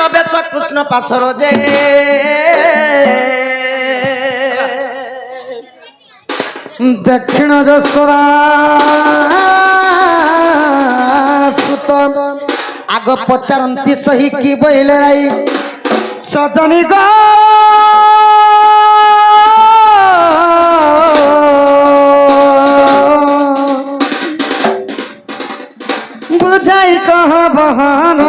বার বেচ কৃষ্ণ পাশর যে দক্ষিণ যশোদা সুত আগ পচারন্তি সহি কি বইলে রাই সজনী গো বুঝাই কহ বহন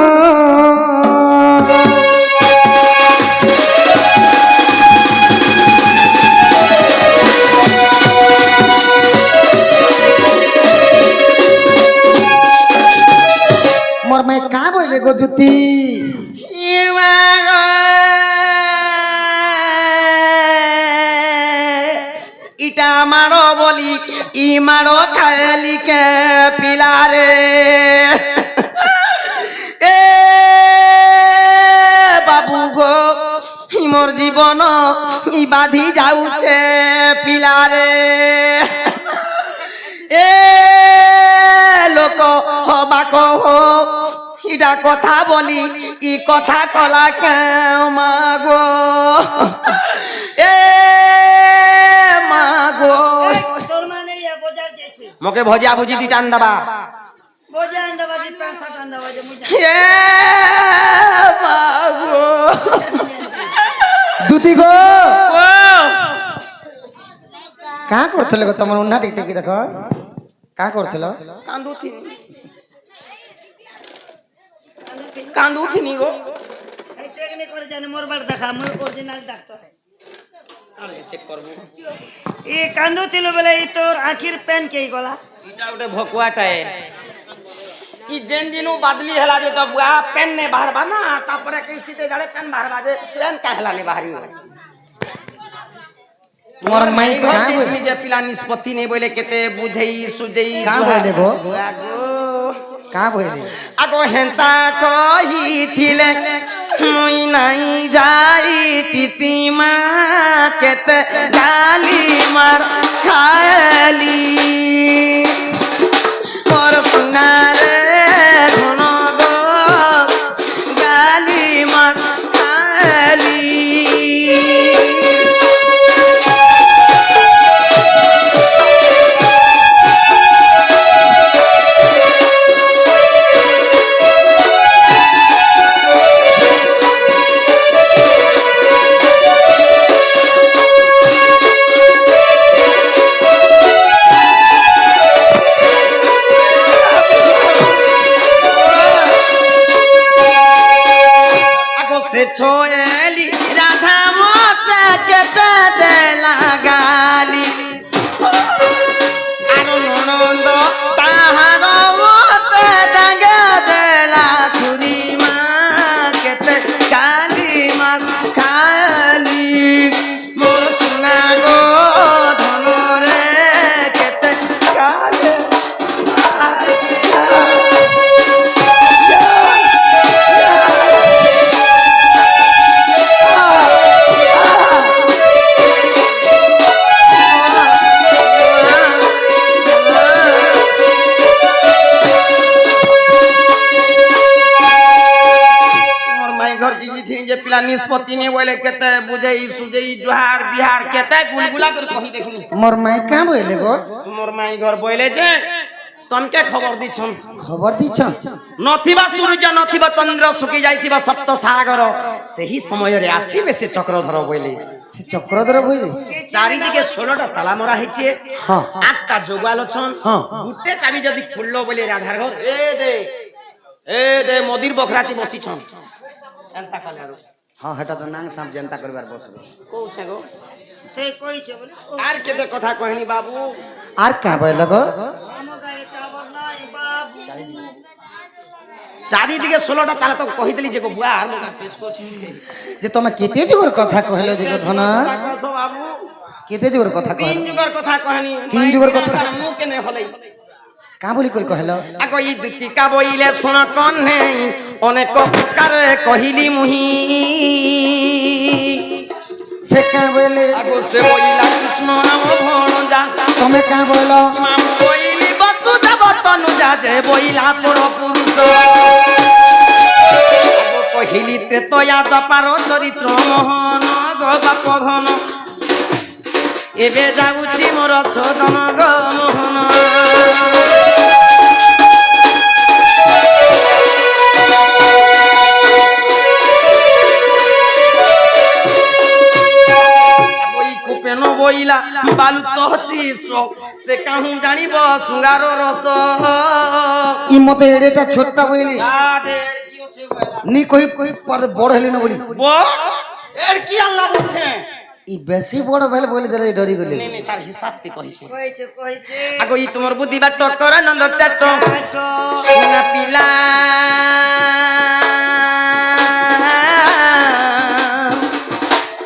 मोर मैं कहाँ बोले गो जुती ইটা মারো বলি ই মারো খালি কে পিলারে এ বাবু গো মোর জীবন ই বাঁধি যাউছে পিলারে এ লোক হবাক হো ইটা কথা বলি ই কথা কলা কেউ মাগো এ মাগো মোকে ভজিয়া ভুজি দি টান দাবা এ মাগো দুতি গো कहाँ करथले गो तमर उन्ना टिक टिक देखो कहाँ करथलो কান্দুথিনি গো টেকনিক করে জানি মোর বাড়ি দেখা মোর অরিজিনাল ডাক্তার চেক করব ই কান্দুতিলো বলে ই তোর আখির পেন কে গলা ইটা ওটে ভকুয়াটায় ই যেন দিনু বাদলি হেলা যে তো বুয়া পেন নে বাহারবা না তারপরে কইছিতে জাড়ে পেন বাহারবা যে পেন কাহেলা নে বাহারি मोर मैं कहाँ बोले जे पिला निष्पत्ति नहीं बोले केते बुझई सुजई कहाँ बोले गो आगो कहाँ बोले आगो हेंता कही थिले मुई नहीं जाई तितिमा केते गाली मार खाली मोर सुनारे धुनो गो गाली मार खाली छोएली राधा माता के देला गाली आरो ननंद ताहार मते डांगा देला तुरी माँ के ते गाली मार खाली मोर सुना गो धनो रे के ते गाली पिला निष्पत्ति में बोले केते बुझई सुजई जोहार बिहार केते गुलगुला कर कहि देखनु मोर मैं कहाँ बोले गो मोर माई घर बोले जे तमके खबर दिछन नथिबा सूर्य नथिबा चंद्र सुकी जाइथिबा सप्त सागर सही समय रे आसीबे से चक्रधर बोले से चक्रधर बोले चारि दिके 16टा ताला मरा हिचे हां 8टा जोगाल छन हां गुटे चाबी जदी खुललो बोले राधार घर ए दे मोदिर बखराती बसी छन एंता कालारो हाँ हेटा तो नांग साम जनता करबार बसलो को छे गो से कोई छे बोले आर के दे कथा कहनी बाबू आर कहाँ बोले गो चारि दिके 16टा ताला तो कहि देली जे को बुआ आर मोका पेच को छी जे तमे केते जुगर कथा कहलो जे धना बाबू केते जुगर कथा कहलो 3 जुगर कथा कहनी 3 जुगर कथा मु केने हलै कहाँ बोली कर कहलो आगो ई दुतिका बोइले सुन कन्हे अनेक प्रकार कहिली मुही से कहाँ बोले आगो से बोइला कृष्ण नाम भणजा तमे कहाँ बोलो माम बोइली वसुदेव तनुजा जे बोइला पर पुरुष आगो কহিলিতে তয়া দপার চরিত্র মোহন গো বাপ ধন এবে যাউছি মোর সদন গো মোহন বইলা বালু তো শিষ সে কাহু জানিব সুগার রস ই মতে এড়েটা ছোটটা বইলি নি কই কই পরে বড় হলি না বলি এর কি আল্লাহ বলছে ই বেশি বড় ভেল বলি ধরে ডরি গলি নে তার হিসাব তে কইছে কইছে আগো ই তোমার বুদ্ধি বাট কর নন্দর চাট সোনা পিলা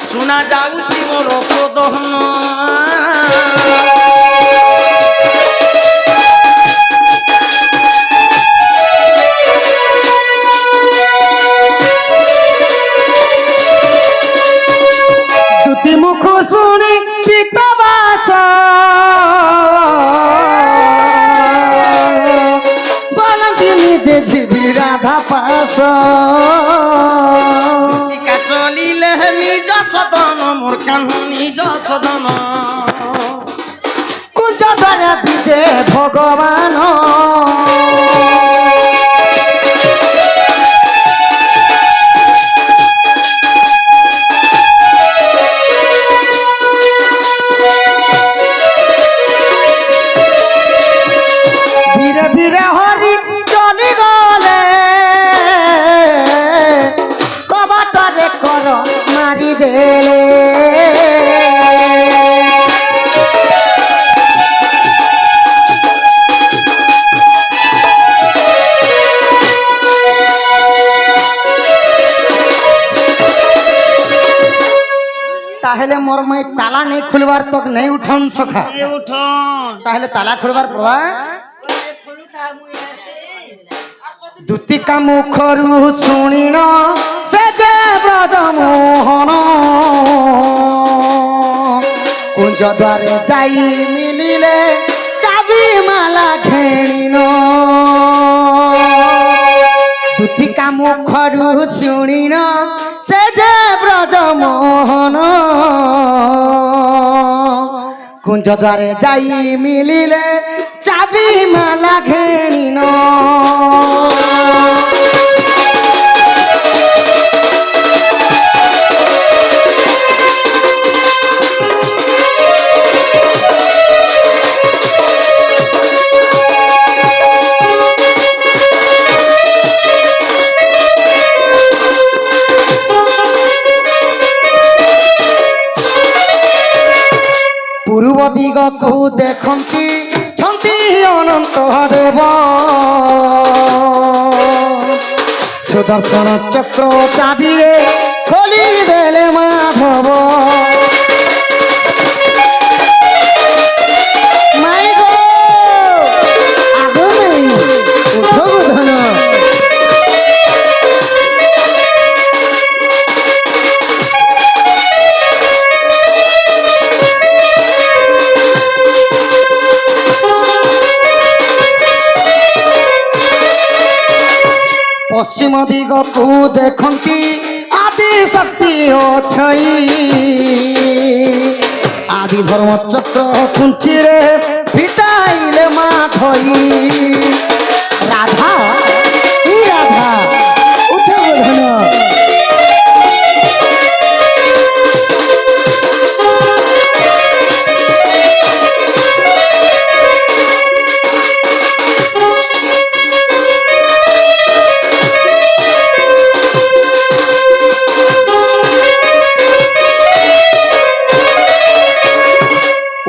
শোনা যাউছি মোর সদন দুটি মুখ শুনি পিতাবাস বলতি নিজে ঝিবি রাধা পাস টিকা চলিলে নিজ সদন মোর কাহু নিজ সদন কুঞ্জ দ্বারা বিজে ভগবান ধীরে ধীরে হরি চলি গলে কবাটরে কর মারি দেলে তাহলে মোর মাই তালা নেই খুলবার তক নেই উঠন সখা উঠন তাহলে তালা খুলবার প্রভা দুতিকা মুখরু শুনিন সে যে ব্রজমোহন কুঞ্জ দ্বারে যাই মিলিলে চাবি মালা ঘেনিন দুতিকা মুখরু শুনিন সে যে ব্রজমোহন কুঞ্জ দ্বারে যাই মিলিলে চাবি মালা ঘেনিন পূর্ব দিগকু দেখন্তি ছন্তি অনন্ত দেব সুদর্শন চক্র চাবিরে খোলি দেলে মাধব মাই গো আগুনে উঠো ধন পশ্চিম দিগকু দেখন্তি আদি শক্তি অছই আদি ধর্ম চক্র কুঞ্চিরে ফিটাইলে মাধই রাধা ই রাধা উঠে ধন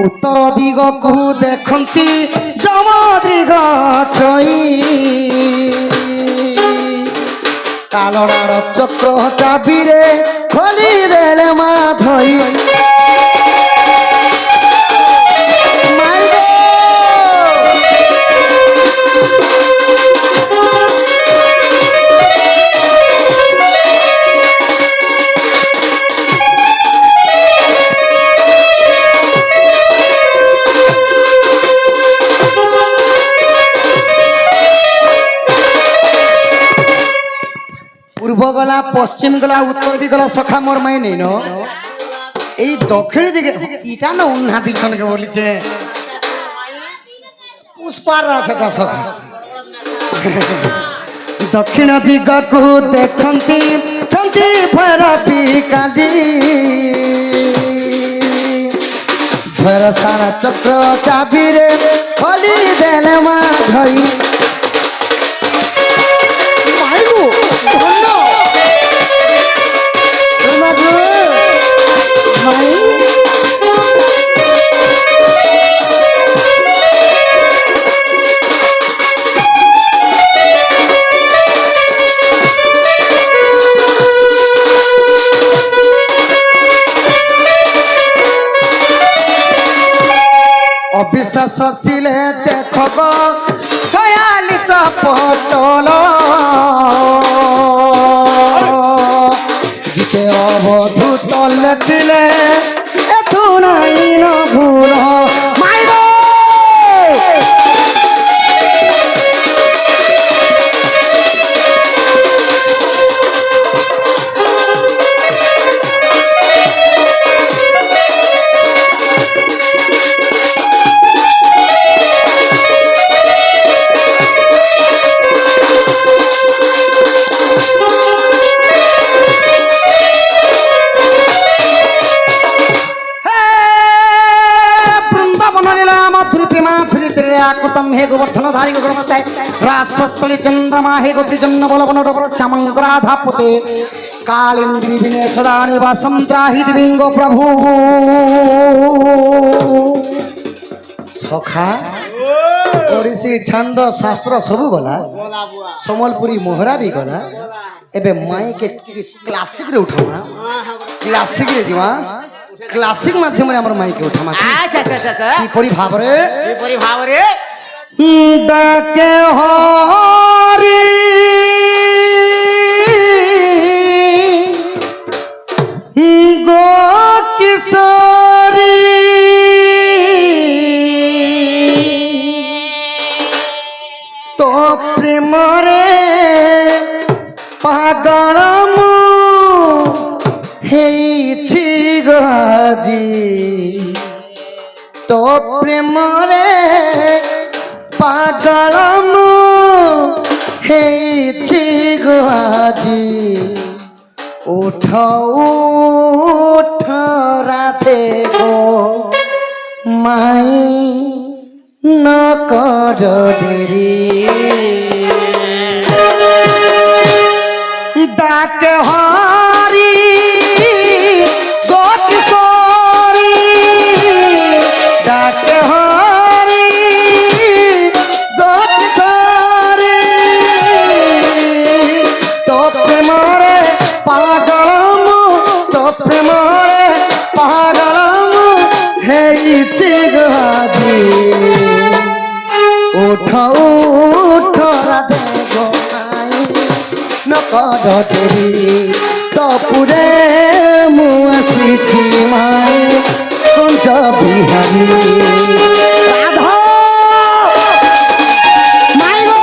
উত্তর দিগকু দেখন্তি যমদৃগ ছই কালনার চক্র চাবিরে খোলি দেলে মাধই মাই গো পূর্ব গলা পশ্চিম গলা উত্তর বি গলা সখা মোর মাই নেই ন এই দক্ষিণ দিকে ইটা না উন্না দিছনকে বলিছে পুষ্পার সেটা সখা দক্ষিণ দিগকু দেখন্তি ছন্তি ভৈরবী কালী ভরসার চক্র চাবিরে খলি দেলে মা ধই মাইগু ধন্য শোনাগো মাই অবিশ্বাস দিলে দেখ গো 46 পটল গীতে অবধূত লেখিলে এথু নাই ন ভুল মাইব हे गोवर्धन धारी गोवर्धन रासस्थली चंद्रमा हे गोपी जन्म बलवन श्यामंगराधापते कालिंद्री विने सदा निवासम त्राहि दिविंग प्रभु सखा ओडिसी छंद शास्त्र सब गला समलपुरी मोहरा भी गला एबे माई के क्लासिक रे उठावा क्लासिक रे जीवा क्लासिक माध्यम रे हमर माई के उठामा अच्छा अच्छा अच्छा की परि भाव रे डाके हरि गो किशोरी तो प्रेम रे पागल मु हेछि गजी तो प्रेम रे पागल मु हेछि गजी उठ उठ राधे गो माई न कर देरी डाक हरी गो किशोरी डाक हरी गो किशोरी तो प्रेम रे पागल मु तो प्रेम रे पागल मु हेछि गजी उठ उठ राधे गो माई न कर देरी तो पुरे मु आसीछि माई कुंज बिहारी राधा माई गो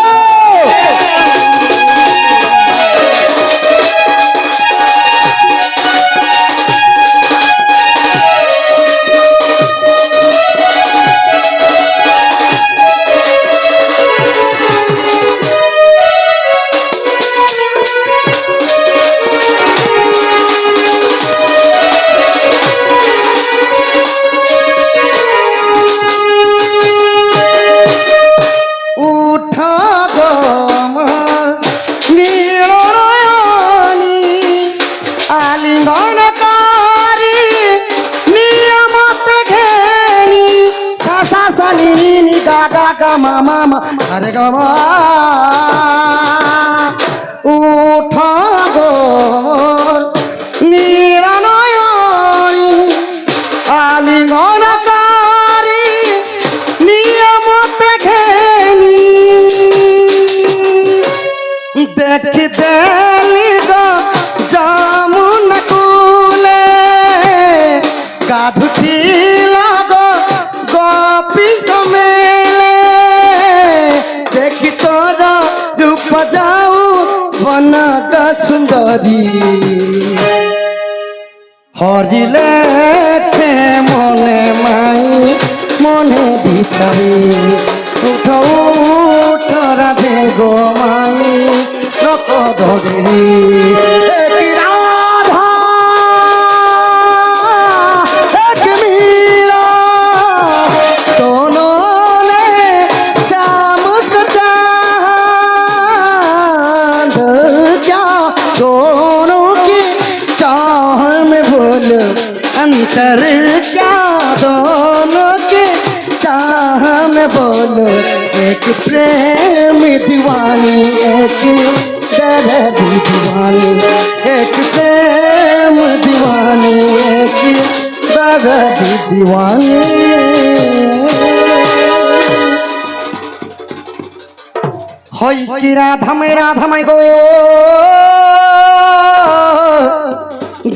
मामा अरे गमा उठ गो नीरानयनी आलिंगनकारी नियम देखनी देखी देली गो जामुन कूले गाधुती लगो गोपी में देखी तोरा रूप ধরি হরিলে মনে মাই মনে বিচারি উঠ উঠ রাধে গো মাই লোক ধরি রাধা এক মীরা दोनों ने शाम को चांद क्या दोनों की चाह में बोलो अंतर क्या दोनों के चाह में बोलो एक प्रेम दीवानी एक दर्द दीवानी एक प्रेम दीवानी एक दर्द दीवानी হই কি রাধাময় গো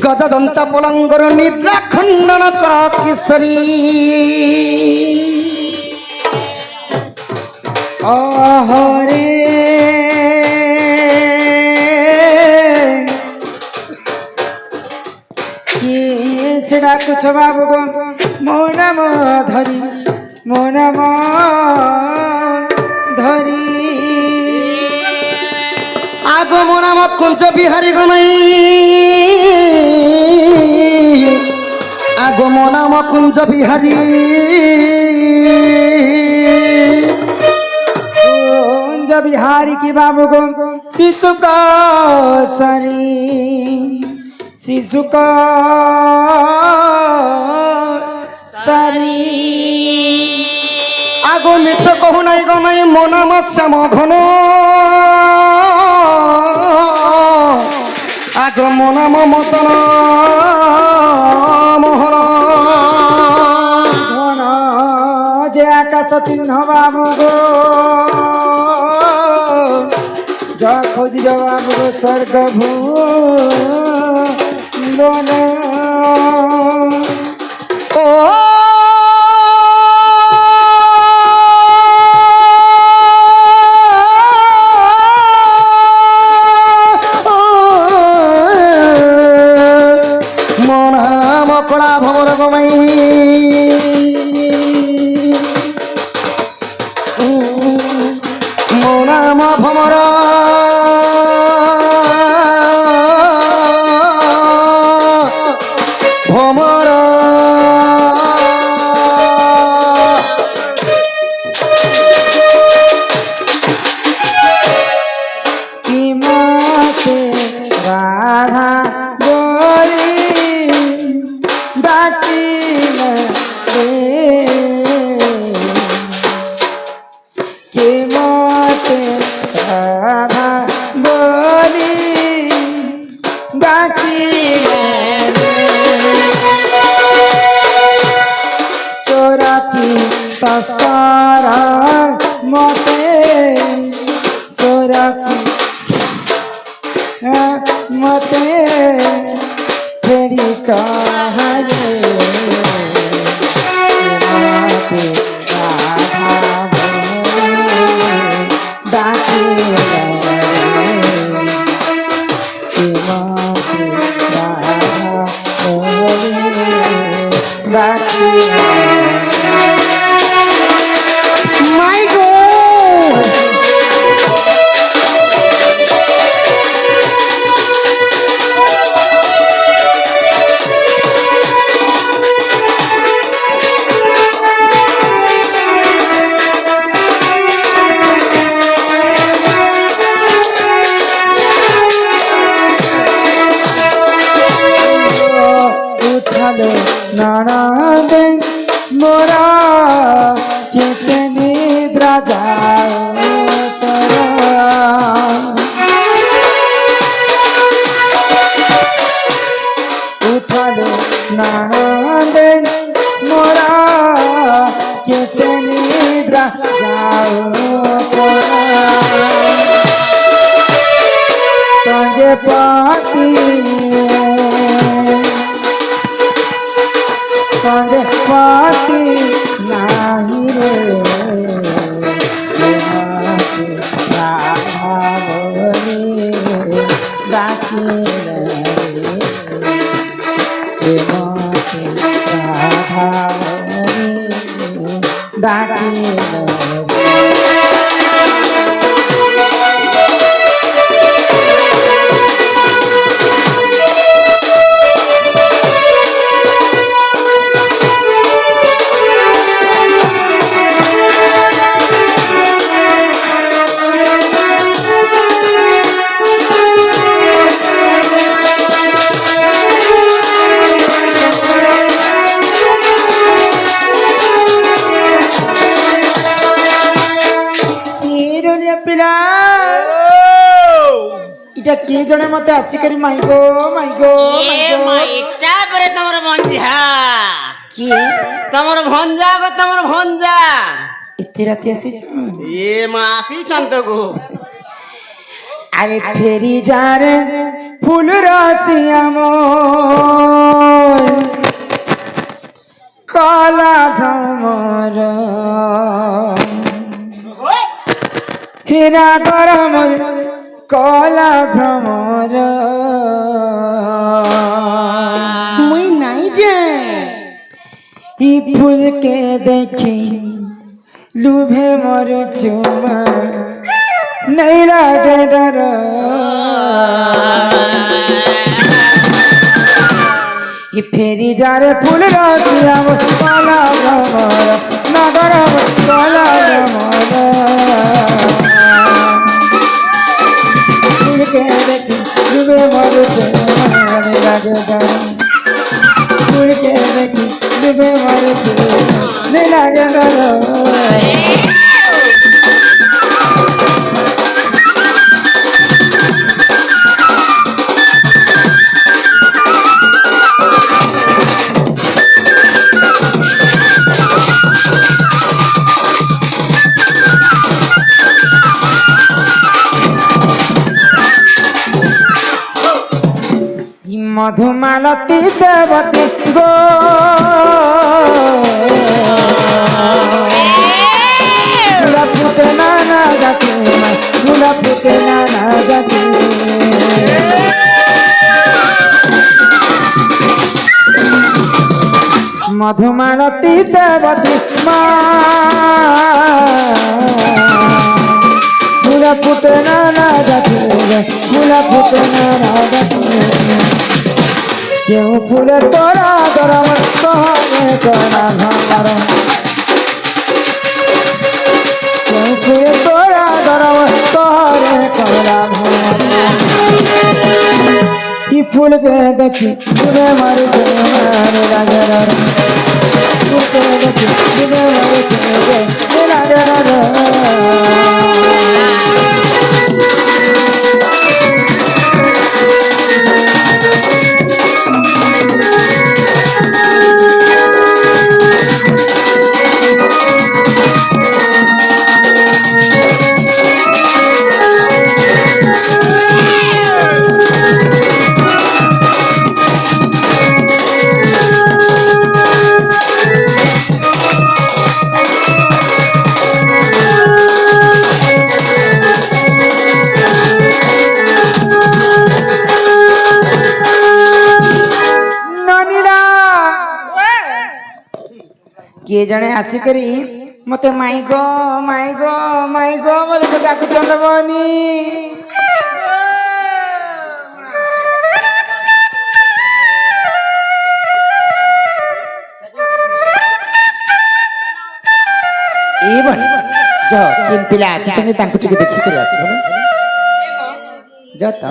গজদন্ত পলঙ্গর নিদ্রা খণ্ডন কর কিশোরী অহরে কি সেটা কুছ বাবু গো মো নাম ধরি আগো মো নাম কুঞ্জ বিহারী গনাই আগো মো নাম কুঞ্জ বিহারী কুঞ্জ বিহারী কি বাবু গো শিশু সারি আগো মিছ কহু নাই গনাই মো নাম শ্যাম ঘন আগো মো নাম মদন মোহন ঘন যে আকাশ চিহ্ন বাবু গো যা খোঁজি বাবু গো স্বর্গ ভুবন ও মকড়া ভমর গমাই মো নাম ভমর ভমর কি মাতে রাধা গরি ডাকিলে কে মতে রাধা বলি ডাকিলে চোরাতি তস্করা মতে চোরাতি মতে फेरी कहाये माते राधा डाके माते राधा डाके माय गॉड नाना दे मोरा कितनी द्राजा उठा दे नाना दे मोरा कितनी द्राजा संगे पाती संगे पाती नाही रे राधा बोली डाकी এটা কে জনে মতে আসিকরি মাইগো মাইগো এটা পরে তোমার ভঞ্জা কি তোমার ভঞ্জা গো তোমার ভঞ্জা এতে রাতে আসিছ এ মা আসিছন তো গো আরে ফেরি যারে ফুল রাশি কলা ভ্রমর হীরা গরমর কলা ভ্রমর মুই নাই যে ই ফুলকে দেখি লুভে মর চুমা নাই লাগে ডর ই ফেরি যারে ফুল রাশিয়া কলা ভ্রমর নগর কলা ভ্রমর ফুলকে দেখি লুভে মর চুমা নাই লাগে ডর ফুলকে দেখি লুভে মর চুমা নাই লাগে ডর মধুমালতী দেবতী গো ফুলা ফুটে নানা জাতি ফুলা ফুটে নানা জাতি মধুমালতী দেবতী মা ফুলা ফুটে নানা জাতি ফুলা ফুটে নানা জাতি কেউ ফুলে তোরা গরম কহনে কনা ভাঙার কেউ ফুলে তোরা গরম কহনে কনা ভাঙার ই ফুলকে দেখি ফুলে মারছে মারে রাজার ফুলকে দেখি ফুলে মারছে রাজার किए जने आसिकरी मते माइगो माइगो माइगो बोले तो डाकु चंदबनी ए बन जो किन पिला आसी चंदी तांकु टिके देखि कर आसी बोले जता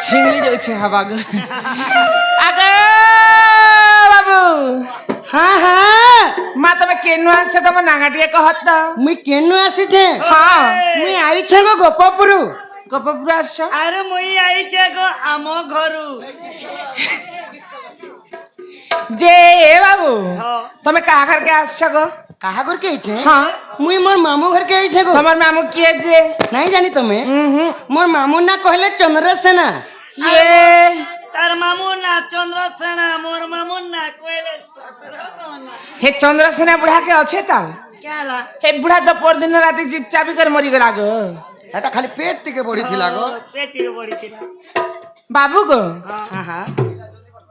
छिंगली जाइछे हवा ग आगे बाबू हाँ हाँ मा तमे केनु आसे तम नागाटिए कहत त मुई केनु आसी छे हां मुई आई छे गो गोपपुरु गपपुर आछ अरे मुई आई छे गो आमो घरु जे ए बाबू तमे का करके आछ गो কাহা ঘর কে আইছে হ্যাঁ মুই মোর মামু ঘর কে আইছে গো তোমার মামু কি আছে নাই জানি তুমি মোর মামু না কহলে চন্দ্রসেনা ইয়ে তার মামু না চন্দ্রসেনা মোর মামু না কইলে সতরমনা হে চন্দ্রসেনা বুড়া কে আছে তা কেলা হে বুড়া তো পরদিন রাতে চিপচাপি করে মরি গলা গো এটা খালি পেট টিকে পড়িଥିଲା গো পেটির বড়িছিল বাবু গো হ্যাঁ হ্যাঁ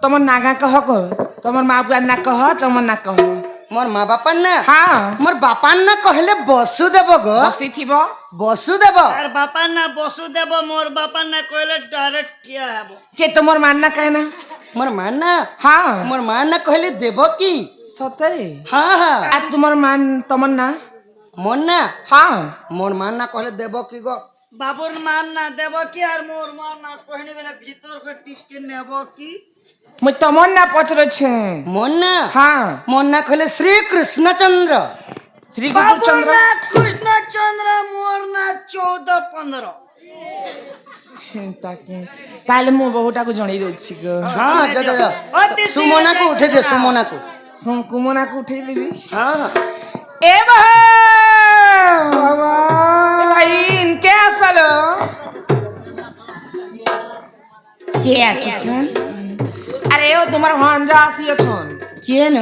তোমার নাগা কহ গো তোমার মা বুয়ার না কহ তোমার না কহ মোর মা বাপার না হ্যাঁ মোর বাপার না কহলে বসুদেব গো বসি থিব বসুদেব তার বাপার না বসুদেব মোর বাপার না কইলে ডাইরেক্ট কিয়া হবো যে তোমার মান না কহে না মোর মা না হ্যাঁ মোর মা না কহলে দেবকী সতরে হ্যাঁ হ্যাঁ আর তোমার মান তোমার না মোর না হ্যাঁ মোর মা না কহলে দেবকী গো বাবুর মান না দেব কি আর মোর মান না কইনি বেলা ভিতর করে টিসকে নেব কি মুই তোমার না পচরেছে মোর না হ্যাঁ মোর না কহলে শ্রী কৃষ্ণচন্দ্র শ্রী বাবুর গুরুচন্দ্র না কৃষ্ণচন্দ্র মোর না 14-15 তাকে তাহলে ମୁଁ ବହୁଟାକୁ ଜଣେଇ ଦଉଛି ଗো হ্যাঁ যা যা যা সুমনাକୁ উঠে দে সুমনাକୁ କୁମନାକୁ ଉଠେଇ ଦେବି হ্যাঁ ଏ ବାବା ଏ ଭାଇ ଇନକେ আসলো কে আসিছন আরে ও তোমার ভাঞ্জা আসিছন কিଏ ন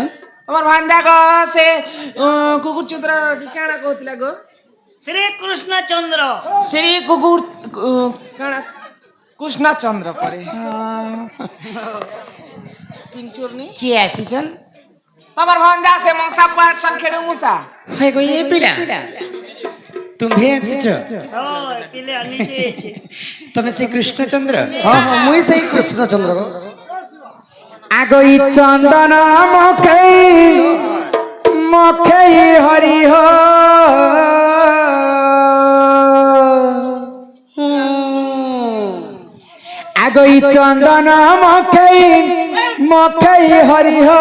তোমার ভাঞ্জা গো সে কুকুর চুদ্র কি কাଣା কହୁଥିଲା গো শ্রী কৃষ্ণচন্দ্র শ্রী কুকুর কাଣା কৃষ্ণচন্দ্র পরে পিঞ্চুরনি କିଏ ଆସିଛନ୍ তোমার ভাঞ্জা সে মশা পাশন খেড়ু মুসা হয় গো ଏ ପିଲା ତୁମ୍ଭେ ଆସିଛ ওই পিলে নিচে এসে ତମେ ସେ କୃଷ୍ଣଚନ୍ଦ୍ର ହଁ ହଁ ମୁଇଁ ସେଇ କୃଷ୍ଣଚନ୍ଦ୍ର ଗো ଆଗ ଇ ଚନ୍ଦନ ମଖେଇ ହରି ହୋ ଆଗ ଇ ଚନ୍ଦନ ମଖେଇ ହରି ହୋ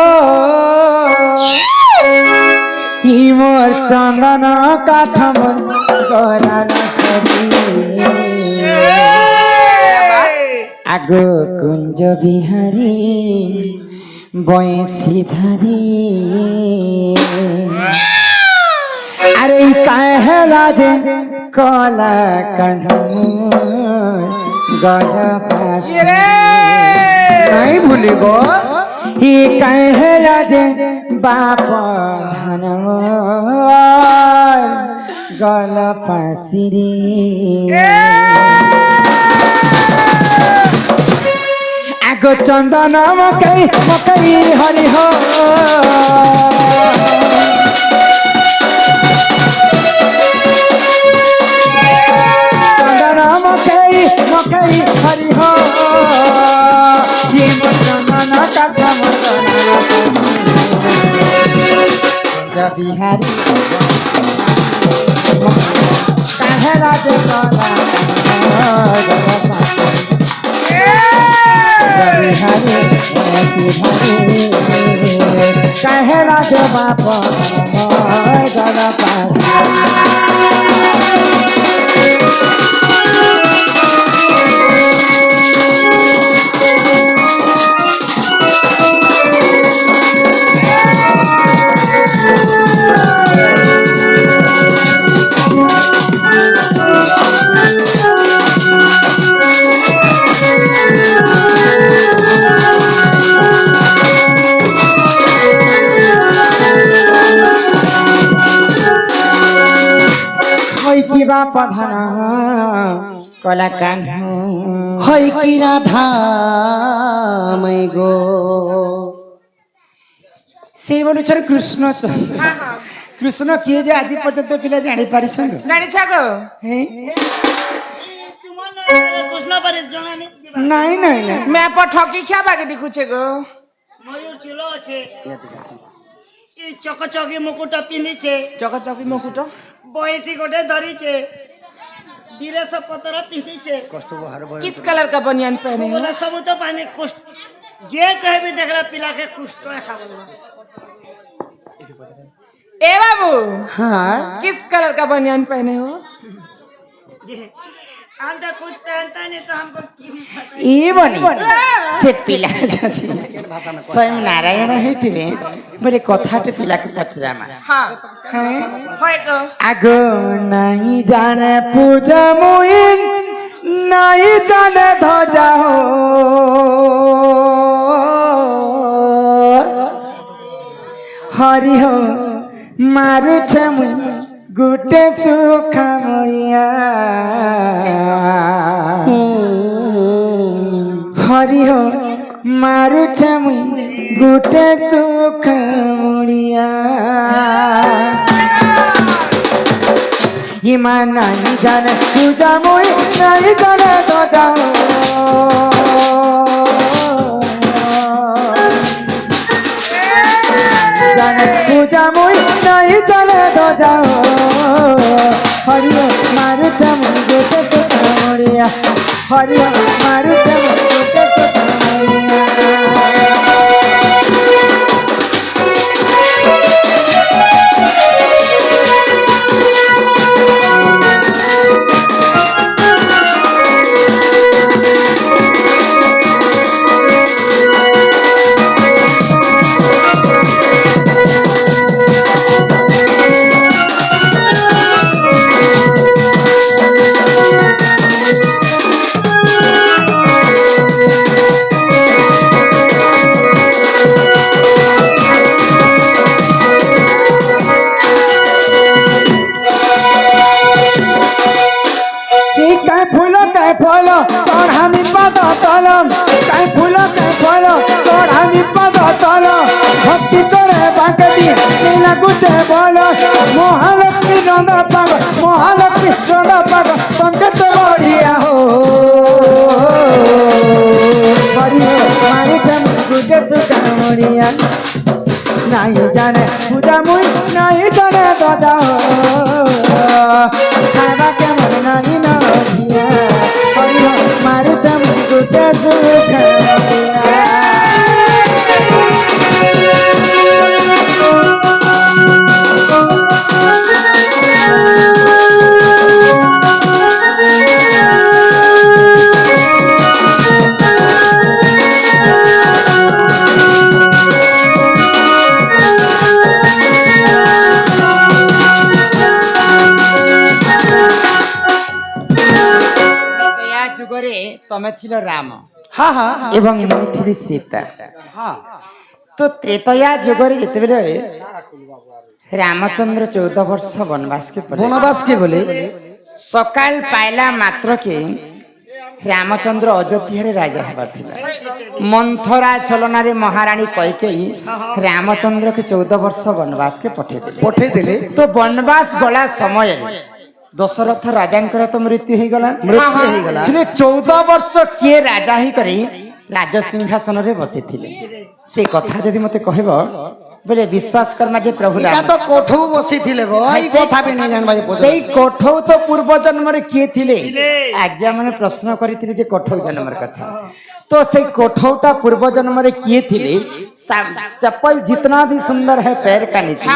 ই মোর চন্দন কাঠ গরান সরি আগো কুঞ্জ বিহারী বয়সী ধারী আরে কাহেলা যে কলা কাঠ গলা পাশে নাই ভুলি গো ই কাহেলা যে বাপ ধান গলা পাশিরি আগো চন্দন মকই হরি হো চন্দন মকই হরি হো চন্দন কাঠা বিহারি কাহে রাজ বিহারি কাহে রাজ বাপ গলা পাশে কিবা প্রধান কলা কান্ধ হয় কি রাধা মাই গো সেই বলুছেন কৃষ্ণচন্দ্র কৃষ্ণ কিଏ যে আଜି পর্যন্ত পিলা জানি পারিছন জানিছ গো তোমার না কৃষ্ণ পারে জনানি নাই নাই নাই মে ঠকি খিয়া বাগে দেখুছে গো ময়ূর ছিল আছে এই চকচকি মুকুটটা পিনিছে চকচকি মুকুট বয়সী গোটে ধরিছে ডিরেস পতর পিনিছে किस कलर का बनियान पहने हो बोला सब तो पानी कुष्ठ जे कहे भी देखला पिला के कुष्ठ खावल ए बाबू হ্যাঁ किस कलर का बनियान पहने हो हम तो खुद पहनता नहीं तो हमको क्यों पता? ये बनी से पिला जति स्वयं नारायण ହେଇଥିବେ ବୋଲେ କଥାଟେ ପିଲାକୁ ପଚରାମା ଆଗो ନାହିଁ ଜାଣେ ପୂଜା ମୁଇ ନାହିଁ ଜାଣେ ଧ୍ୱଜା ହୋ ହରି ହୋ ମାରୁଛେ ମୁଇ ଗୋଟେ ସୁଖ ମଳିଆ हरि हो मारुछे मुई गुटे सुख मुड़िया हिमा नहीं जाने पूजा मुई नहीं जाने तो जाओ जाने पूजा मुई नहीं जाने तो जाओ हरि हो मारुछे मुई गुटे सुख मुड़िया हरि हो मारुछे मुई गुटे सुख मुड़िया चढ़ामी पद तलम कई फूल कई फल चढ़ामी पद तल भक्ति करे बागदी नीला गुचे बोल महालक्ष्मी नंद पाग महालक्ष्मी नंद पाग संकेत बढ़िया हो हरि मारी छम गुटे सुखा बढ़िया नहीं जाने पूजा मुई नहीं जाने तो जाओ खाना के मन नहीं ना मारू चम गुटे सुख तमें थिलो राम हाँ हाँ एवं मुई थिली सीता हाँ तो त्रेतया जुगरे जेतेबेले रामचंद्र 14 वर्ष वनवास के गले सकाल पाइला मात्र के रामचंद्र अयोध्या रे राजा हबार थिला मंथरा छलना रे महारानी कैकेयी रामचंद्र के 14 वर्ष वनवास के पठे देले तो वनवास गला समय दशरथ राजा तो मृत्यु हो गला 14 वर्ष किए राजा ही करी राज सिंहासन रे बसी थिले से कथा जदि मते कहबो बोले विश्वास करना जे प्रभु राम तो कोठौ बसी थिले भाई कथा भी नहीं जानबा जे सेई कोठौ तो पूर्व जन्म रे किए थिले आज्ञा माने प्रश्न करिथिले जे कोठौ जन्म रे कथा तो से कोठौटा पूर्व जन्म रे किए थिले चप्पल जितना भी सुंदर है पैर का नीचे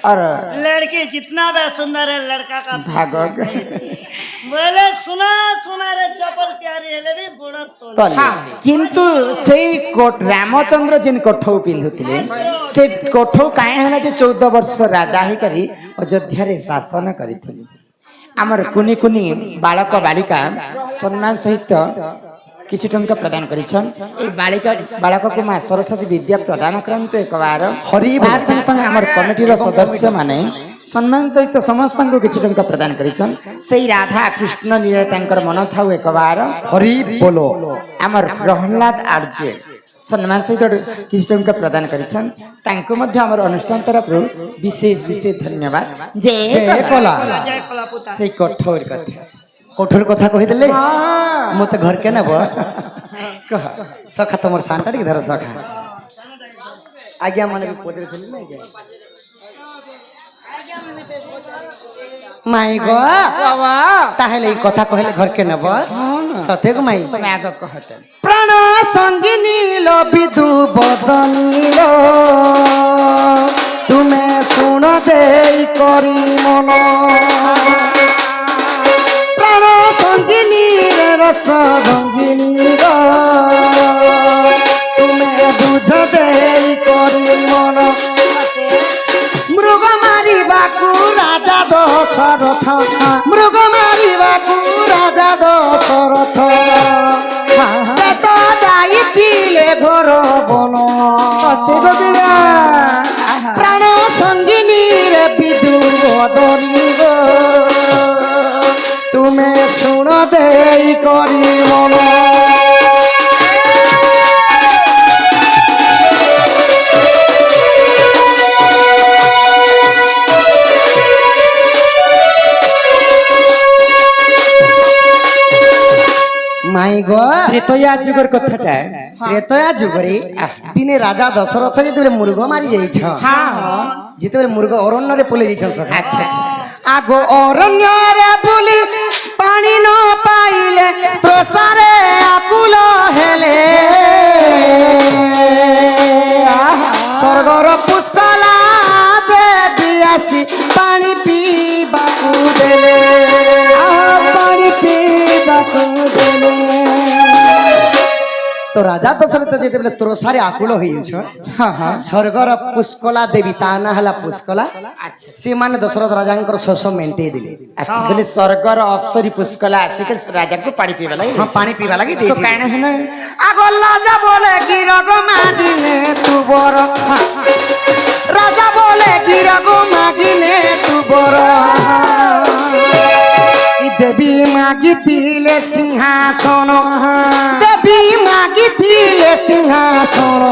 और लड़की जितना भी सुंदर है लड़का का भागक बोले सुना सुना रे चप्पल प्यारी हेले भी गुण तो किंतु से कोट रामचंद्र जिन कोठौ पिंधुथिले से कोठौ काहे हला जे 14 वर्ष राजा ही करी अयोध्या रे शासन करिथिले हमर कुनी कुनी बालक बालिका सम्मान सहित किसी टंका प्रदान करिछन ए बालिका बालक को मां सरस्वती विद्या प्रदान करंतु एक बार हरि संग संग हमर कमिटी रो सदस्य माने सम्मान सहित समस्त को किसी टंका प्रदान करिछन सेही राधा कृष्ण लीला तांकर मन थाउ एक बार हरि बोलो हमर प्रहलाद आर्य सम्मान सहित किसी टंका प्रदान करिछन तांको मध्य हमर अनुष्ठान तरफ विशेष विशेष धन्यवाद जय कला से कठोर कथा कोठर कथा कहि देले मते घर के नेब कह सखा तमर सांटा के धर सखा आज्ञा माने भी पोजरे थिले नै जाय माई गो बाबा ताहेले कथा कहले घर के नेब सते गो माई तमे आग कहते प्राण संगिनी लो विदु बदनी लो तुमे सुन देई करी मन प्राण संगिनी সঙ্গিনী গো তুমি বুঝ দেই করি মন মৃগ মারিবাকু রাজা দশরথ মৃগ মারিবাকু রাজা দশরথ সে তো যাইଥିଲେ ঘর বন সত্যি গোবিরা প্রাণ সঙ্গিনী রে বিদুবদনী গো তুমি শুণ দেই করি মন মাই গো ত্রেতয়া যুগের কথাটা ত্রেতয়া যুগরে দিনে রাজা দশরথ যেতবে মৃগ মারি যাইছ যেতবে মৃগ অরণ্যরে পলে যাইছ আচ্ছা আচ্ছা আগ অরণ্যরে বুলি পানি ন পাইলে প্রসারে আকুল হেলে স্বর্গর পুষ্কলা দেবী আসি পানি পিবাকু দেলে পানি পিবাকু দেলে তো রাজা দশরথ যেতবে ত্রসারে আকুল হইছ স্বর্গর পুষ্কলা দেবী তা না হলা পুষ্কলা ସେମାନେ ଦଶରଥ ରାଜାଙ୍କର ଶୋଷ ମେଣ୍ଟେଇ ଦେଲେ আচ্ছা বলে স্বর্গর অপ্সরী পুষ্কলা আসিকে রাজাকে পানি পিবা লাগি ହଁ ପାଣି ପିଇବା ଲାଗି তো ଦେଇଥିଲେ କାଣ ହେଲା ଆଗ ରାଜା ବୋଲେ କି ରଗ ମାଗିନେ ତୁ ବର ରାଜା ବୋଲେ କି ରଗ ମାଗିନେ ତୁ ବର ଇ ଦେବୀ ମାଗିଥିଲେ ସିଂହାସନ ଦେବୀ ମାଗିଥିଲେ ସିଂହାସନ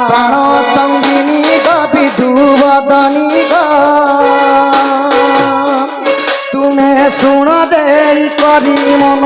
ପ୍ରାଣ ସଙ୍ଗିନୀ ଗ ବିଦୁବଦনী ଗ ତୁମେ ଶୁଣ ଦେଇ କରି ମନ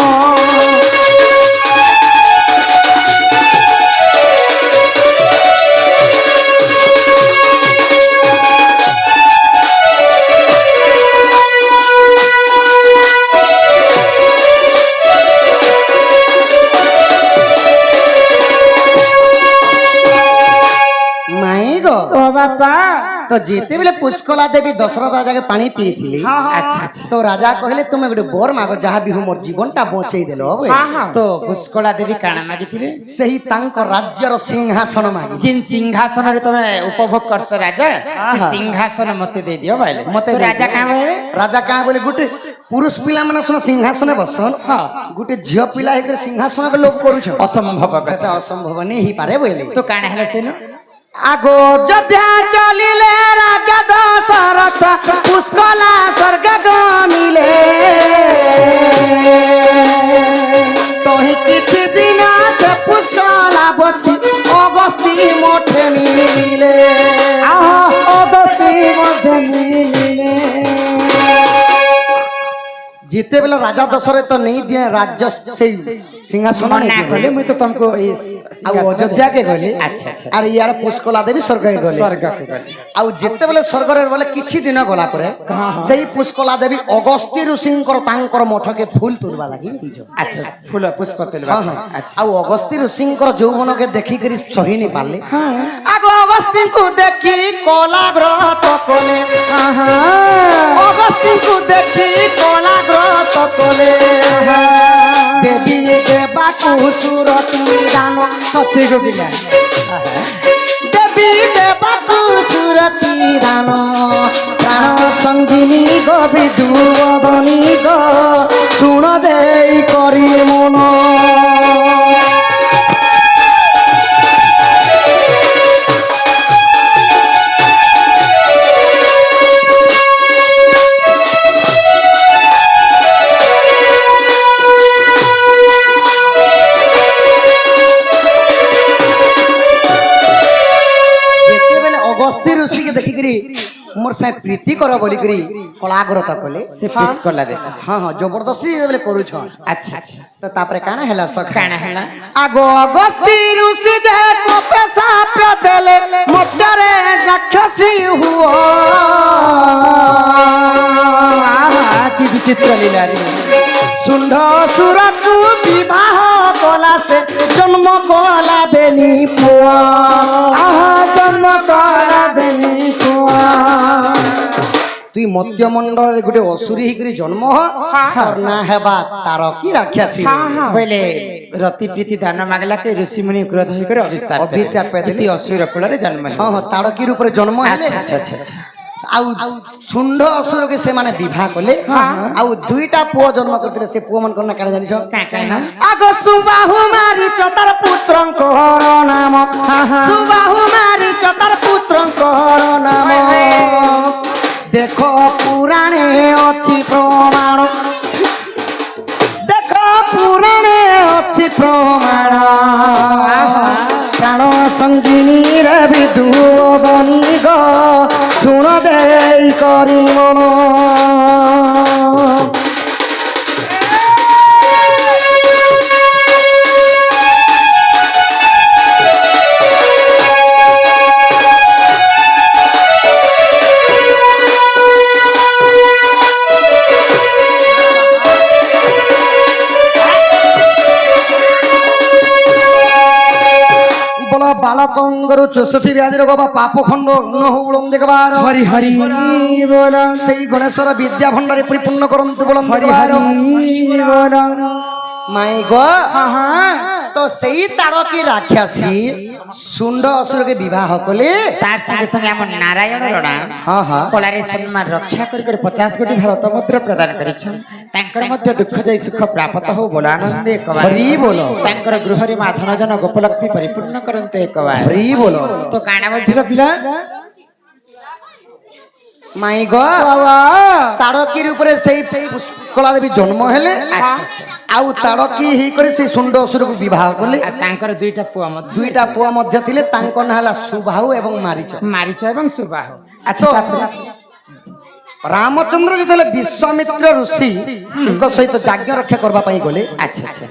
ମାଇ ଗো ও বাপা তো যেତେବେଳେ পুষ্কলা দেবী দশরথ রাজাকে পানি পিইଥିଲି আচ্ছা আচ্ছা তো রাজা কহিলে তুমি গোটে বর মাগ যাহা ବି ହଉ ମୋର ଜୀବନଟା ବଞ୍ଚେଇ ଦେଲ তো পুষ্কলা দেবী কাଣା মাগিଥିଲେ ସେହି ତାଙ୍କ ରାଜ୍ୟର ସିଂହାସନ ମାଗି जिन सिंहासନରେ তুমি উপভোগ করছ রাজা সে সিংহাসন মতে দেই দিও ভাইলে মতে তো ଦେଇ রাজা ଦିଅ। কাঁ ভাইলে ରାଜା କାଁ ବୋଲେ ଗୋଟେ ପୁରୁଷ ପିଲାମାନେ ଶୁଣ ସିଂହାସନେ ବସନ୍ ଗୋଟେ ଝିଅ ପିଲା ହେଇକରି ସିଂହାସନକେ ଲୋକ କରୁଛ অসম্ভব ସେଟା কথা ଅସମ୍ଭବ ନେଇ ହେଇପାରେ ବୋଇଲେ তো কাଣା হেলা সেন আগ অযোধ্যা চলিলে রাজা দশরথ পুষ্কলা স্বর্গ গমিলে তহি কিছু দিন সে পুষ্কলাবতী অগস্তি মঠে মিলিলে অগস্তি মঠে মিলিলে যেতেবেলে রাজা দশরথ নেই দিয়ে রাজ্য সেই সিংহাসন না কলে মুই তো তুমকো এই ଆଉ ଅଯୋଧ୍ୟାକେ ଗଲେ আচ্ছা আচ্ছা আর ইয়ার পুষ্কলা দেবী স্বর্গকে গলে স্বর্গকে গলে ଆଉ ଯେତେବେଳେ ସ୍ୱର୍ଗରେ ବୋଲେ କିଛି ଦିନ ଗଲା ପରେ ସେଇ পুষ্কলা ଦେବୀ ଅଗସ୍ତ୍ୟ ଋଷିଙ୍କର ତାଙ୍କର ମଠକେ ଫୁଲ ତୁଲବା ଲାଗି ହେଇଛ আচ্ছা ফুল পুষ্প তুলবা আচ্ছা ଆଉ ଅଗସ୍ତ୍ୟ ଋଷିଙ୍କର ଯୌବନକେ ଦେଖିକରି ସହି ନି ପାରିଲେ ଆଗ ଅଗସ୍ତ୍ୟଙ୍କୁ ଦେଖି କଲାଗ୍ରତ କଲେ ଅଗସ୍ତ୍ୟଙ୍କୁ ଦେଖି କଲାଗ୍ରତ କଲେ ଦେବୀ ଦେବାକୁ ସୁରତି ଦାନ সত্যি গোবিলা দেবী দেବାକୁ সুরতি দান প্রাণ সঙ্গিনী গো বিদুবদনী গো শুণ দেই করি মন ଯେତେବେଳେ ଅଗସ୍ତ୍ୟ ଋଷିକେ ଦେଖିକିରି मोर साथ प्रीति कर बोली करी कलाग्रत कले से पुष्कला देबा हाँ हाँ जबरदस्ती जेबले करू छ अच्छा अच्छा तो तापरे काना हैला सखा काना हैला आगो अगस्ती ऋषि जे को पैसा पे देले मध्यरे राक्षसी हुआ की विचित्र लीला रे सुंढ सुरकु विवाह कला से जन्म कला बेनी पुआ आहा जन्म कला बेनी पुआ তুই মত্যমণ্ডଳରେ ଗୋଟେ ଅସୁରୀ ହେଇକରି ଜନ୍ମ ହ ତୋର ନାଁ ହେବା ତାରକୀ ରାକ୍ଷାସୀ ବୋଇଲେ ରତି ପ୍ରୀତି ଦାନ ମାଗଲା କେ ଋଷି ମୁନି କ୍ରୋଧ ହେଇକରି ଅଭିଶାପ ଅଭିଶାପ ଦେଲେ। ଦେଲେ ଅସୁର କୁଳରେ ଜନ୍ମ ହଁ ହଁ ତାରକୀ ରୂପରେ ଜନ୍ମ ହେଲେ ଆଚ୍ଛା ଆଚ୍ଛା ଆଚ୍ଛା ଆଉ ଷୁଣ୍ଡ ଅସୁରକେ ସେମାନେ ବିବାହ କଲେ ଆଉ ଦୁଇଟା ପୁଅ ଜନ୍ମ କରିଥିଲେ ସେ ପୁଅ ମାନଙ୍କର ନା କାଣା ଜାଣିଛ କାଣା ଆଗ ସୁବାହୁ ମାରିଛ ତାର ପୁତ୍ରଙ୍କର ନାମ ସୁବାହୁ ମାରିଛ ତାର ପୁତ୍ରଙ୍କର ନାମ ଦେଖ ପୁରାଣେ ଅଛି ପ୍ରମାଣ ଦେଖ ପୁରାଣେ ଅଛି ପ୍ରମାଣ ପ୍ରାଣ ସଙ୍ଗିନୀରେ ବିଦୁବନି ଗ ଶୁଣ ଦେଇ କରି ମନ ବାଳକଙ୍କର 64 ବ୍ୟାଧି ରୋଗ ବା ପାପ ଖଣ୍ଡ ନ ହଉ ଦେଖବାର ହରି ହରି ବୋଲ ସେଇ ଗଣେଶର ବିଦ୍ୟା ଭଣ୍ଡାରେ ପରିପୂର୍ଣ୍ଣ କରନ୍ତୁ ବୋଲ ଦେଖବାର ବୋଲ ମାଇ ଗ ତ ସେଇ ତାରକୀ ରାକ୍ଷାସୀ ଷୁଣ୍ଡ ଅସୁରକେ ବିବାହ କଲେ ତାର ସଙ୍ଗେ ସଙ୍ଗେ ଆମ ନାରାୟଣ ରଣା ହଁ ହଁ କଳାରେ ସମ୍ମାନ ରକ୍ଷା କରି 50 କୋଟି ଭାରତ ମୁଦ୍ରା ପ୍ରଦାନ କରିଛନ୍ ତାଙ୍କର ମଧ୍ୟ ଦୁଃଖ ଯାଇ ସୁଖ ପ୍ରାପ୍ତ ହଉ ବୋଲ ଆନନ୍ଦେ ଏକବାର ହରି ବୋଲ ତାଙ୍କର ଗୃହରେ ମା ଧନଜନ ଗୋପଲକ୍ଷ୍ମୀ ପରିପୂର୍ଣ୍ଣ କରନ୍ତୁ ଏକବାର ହରି ବୋଲ ତ କାଣା ମଧ୍ୟର ପିଲା ମାଇ ଗ ତାରକୀ ରୂପରେ ସେଇ କଳା ଦେବୀ ଜନ୍ମ ହେଲେ ଆଉ ତାରକୀ ହେଇକରି ସେଇ ଷୁଣ୍ଡ ଅସୁରକୁ ବିବାହ କଲେ ଆଉ ତାଙ୍କର ଦୁଇଟା ପୁଅ ମଧ୍ୟ ଦୁଇଟା ପୁଅ ମଧ୍ୟ ଥିଲେ ତାଙ୍କ ନାଁ ହେଲା ସୁବାହୁ ଏବଂ ମାରିଚ ମାରିଚ ଏବଂ ସୁବାହୁ ଆଚ୍ଛା ରାମଚନ୍ଦ୍ର ଯେତେବେଳେ ବିଶ୍ୱାମିତ୍ର ଋଷିଙ୍କ ସହିତ ଯାଜ୍ଞ ରକ୍ଷା କରିବା ପାଇଁ ଗଲେ ଆଚ୍ଛା ଆଚ୍ଛା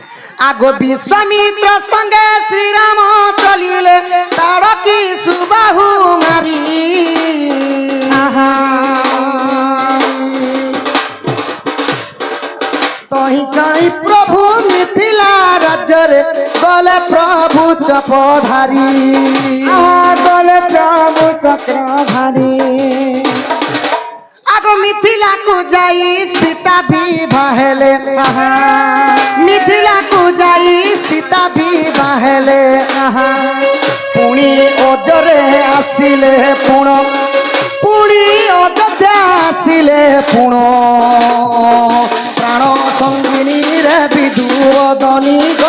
ଆଗ ବିଶ୍ୱାମିତ୍ର ସଙ୍ଗେ ଶ୍ରୀରାମ ଚଲିଲେ ତାରକୀ ସୁବାହୁ ମାରି ତହିଁ କାହିଁ ପ୍ରଭୁ ମିଥିଲା ରାଜ୍ୟରେ ଗଲେ ପ୍ରଭୁ ଚପଧାରୀ ଗଲେ ପ୍ରଭୁ ଚକ୍ରଧାରୀ ଆଗ ମିଥିଲାକୁ ଯାଇ ସୀତା ବିବାହ ହେଲେ ମିଥିଲାକୁ ଯାଇ ସୀତା ବିବାହ ହେଲେ ପୁଣି ଅଜରେ ଆସିଲେ ପୁଣ ପୁଣି ଅଯୋଧ୍ୟା ଆସିଲେ ପୁଣ ପ୍ରାଣ ସଙ୍ଗିନୀରେ ବିଦୁବଦନି ଗ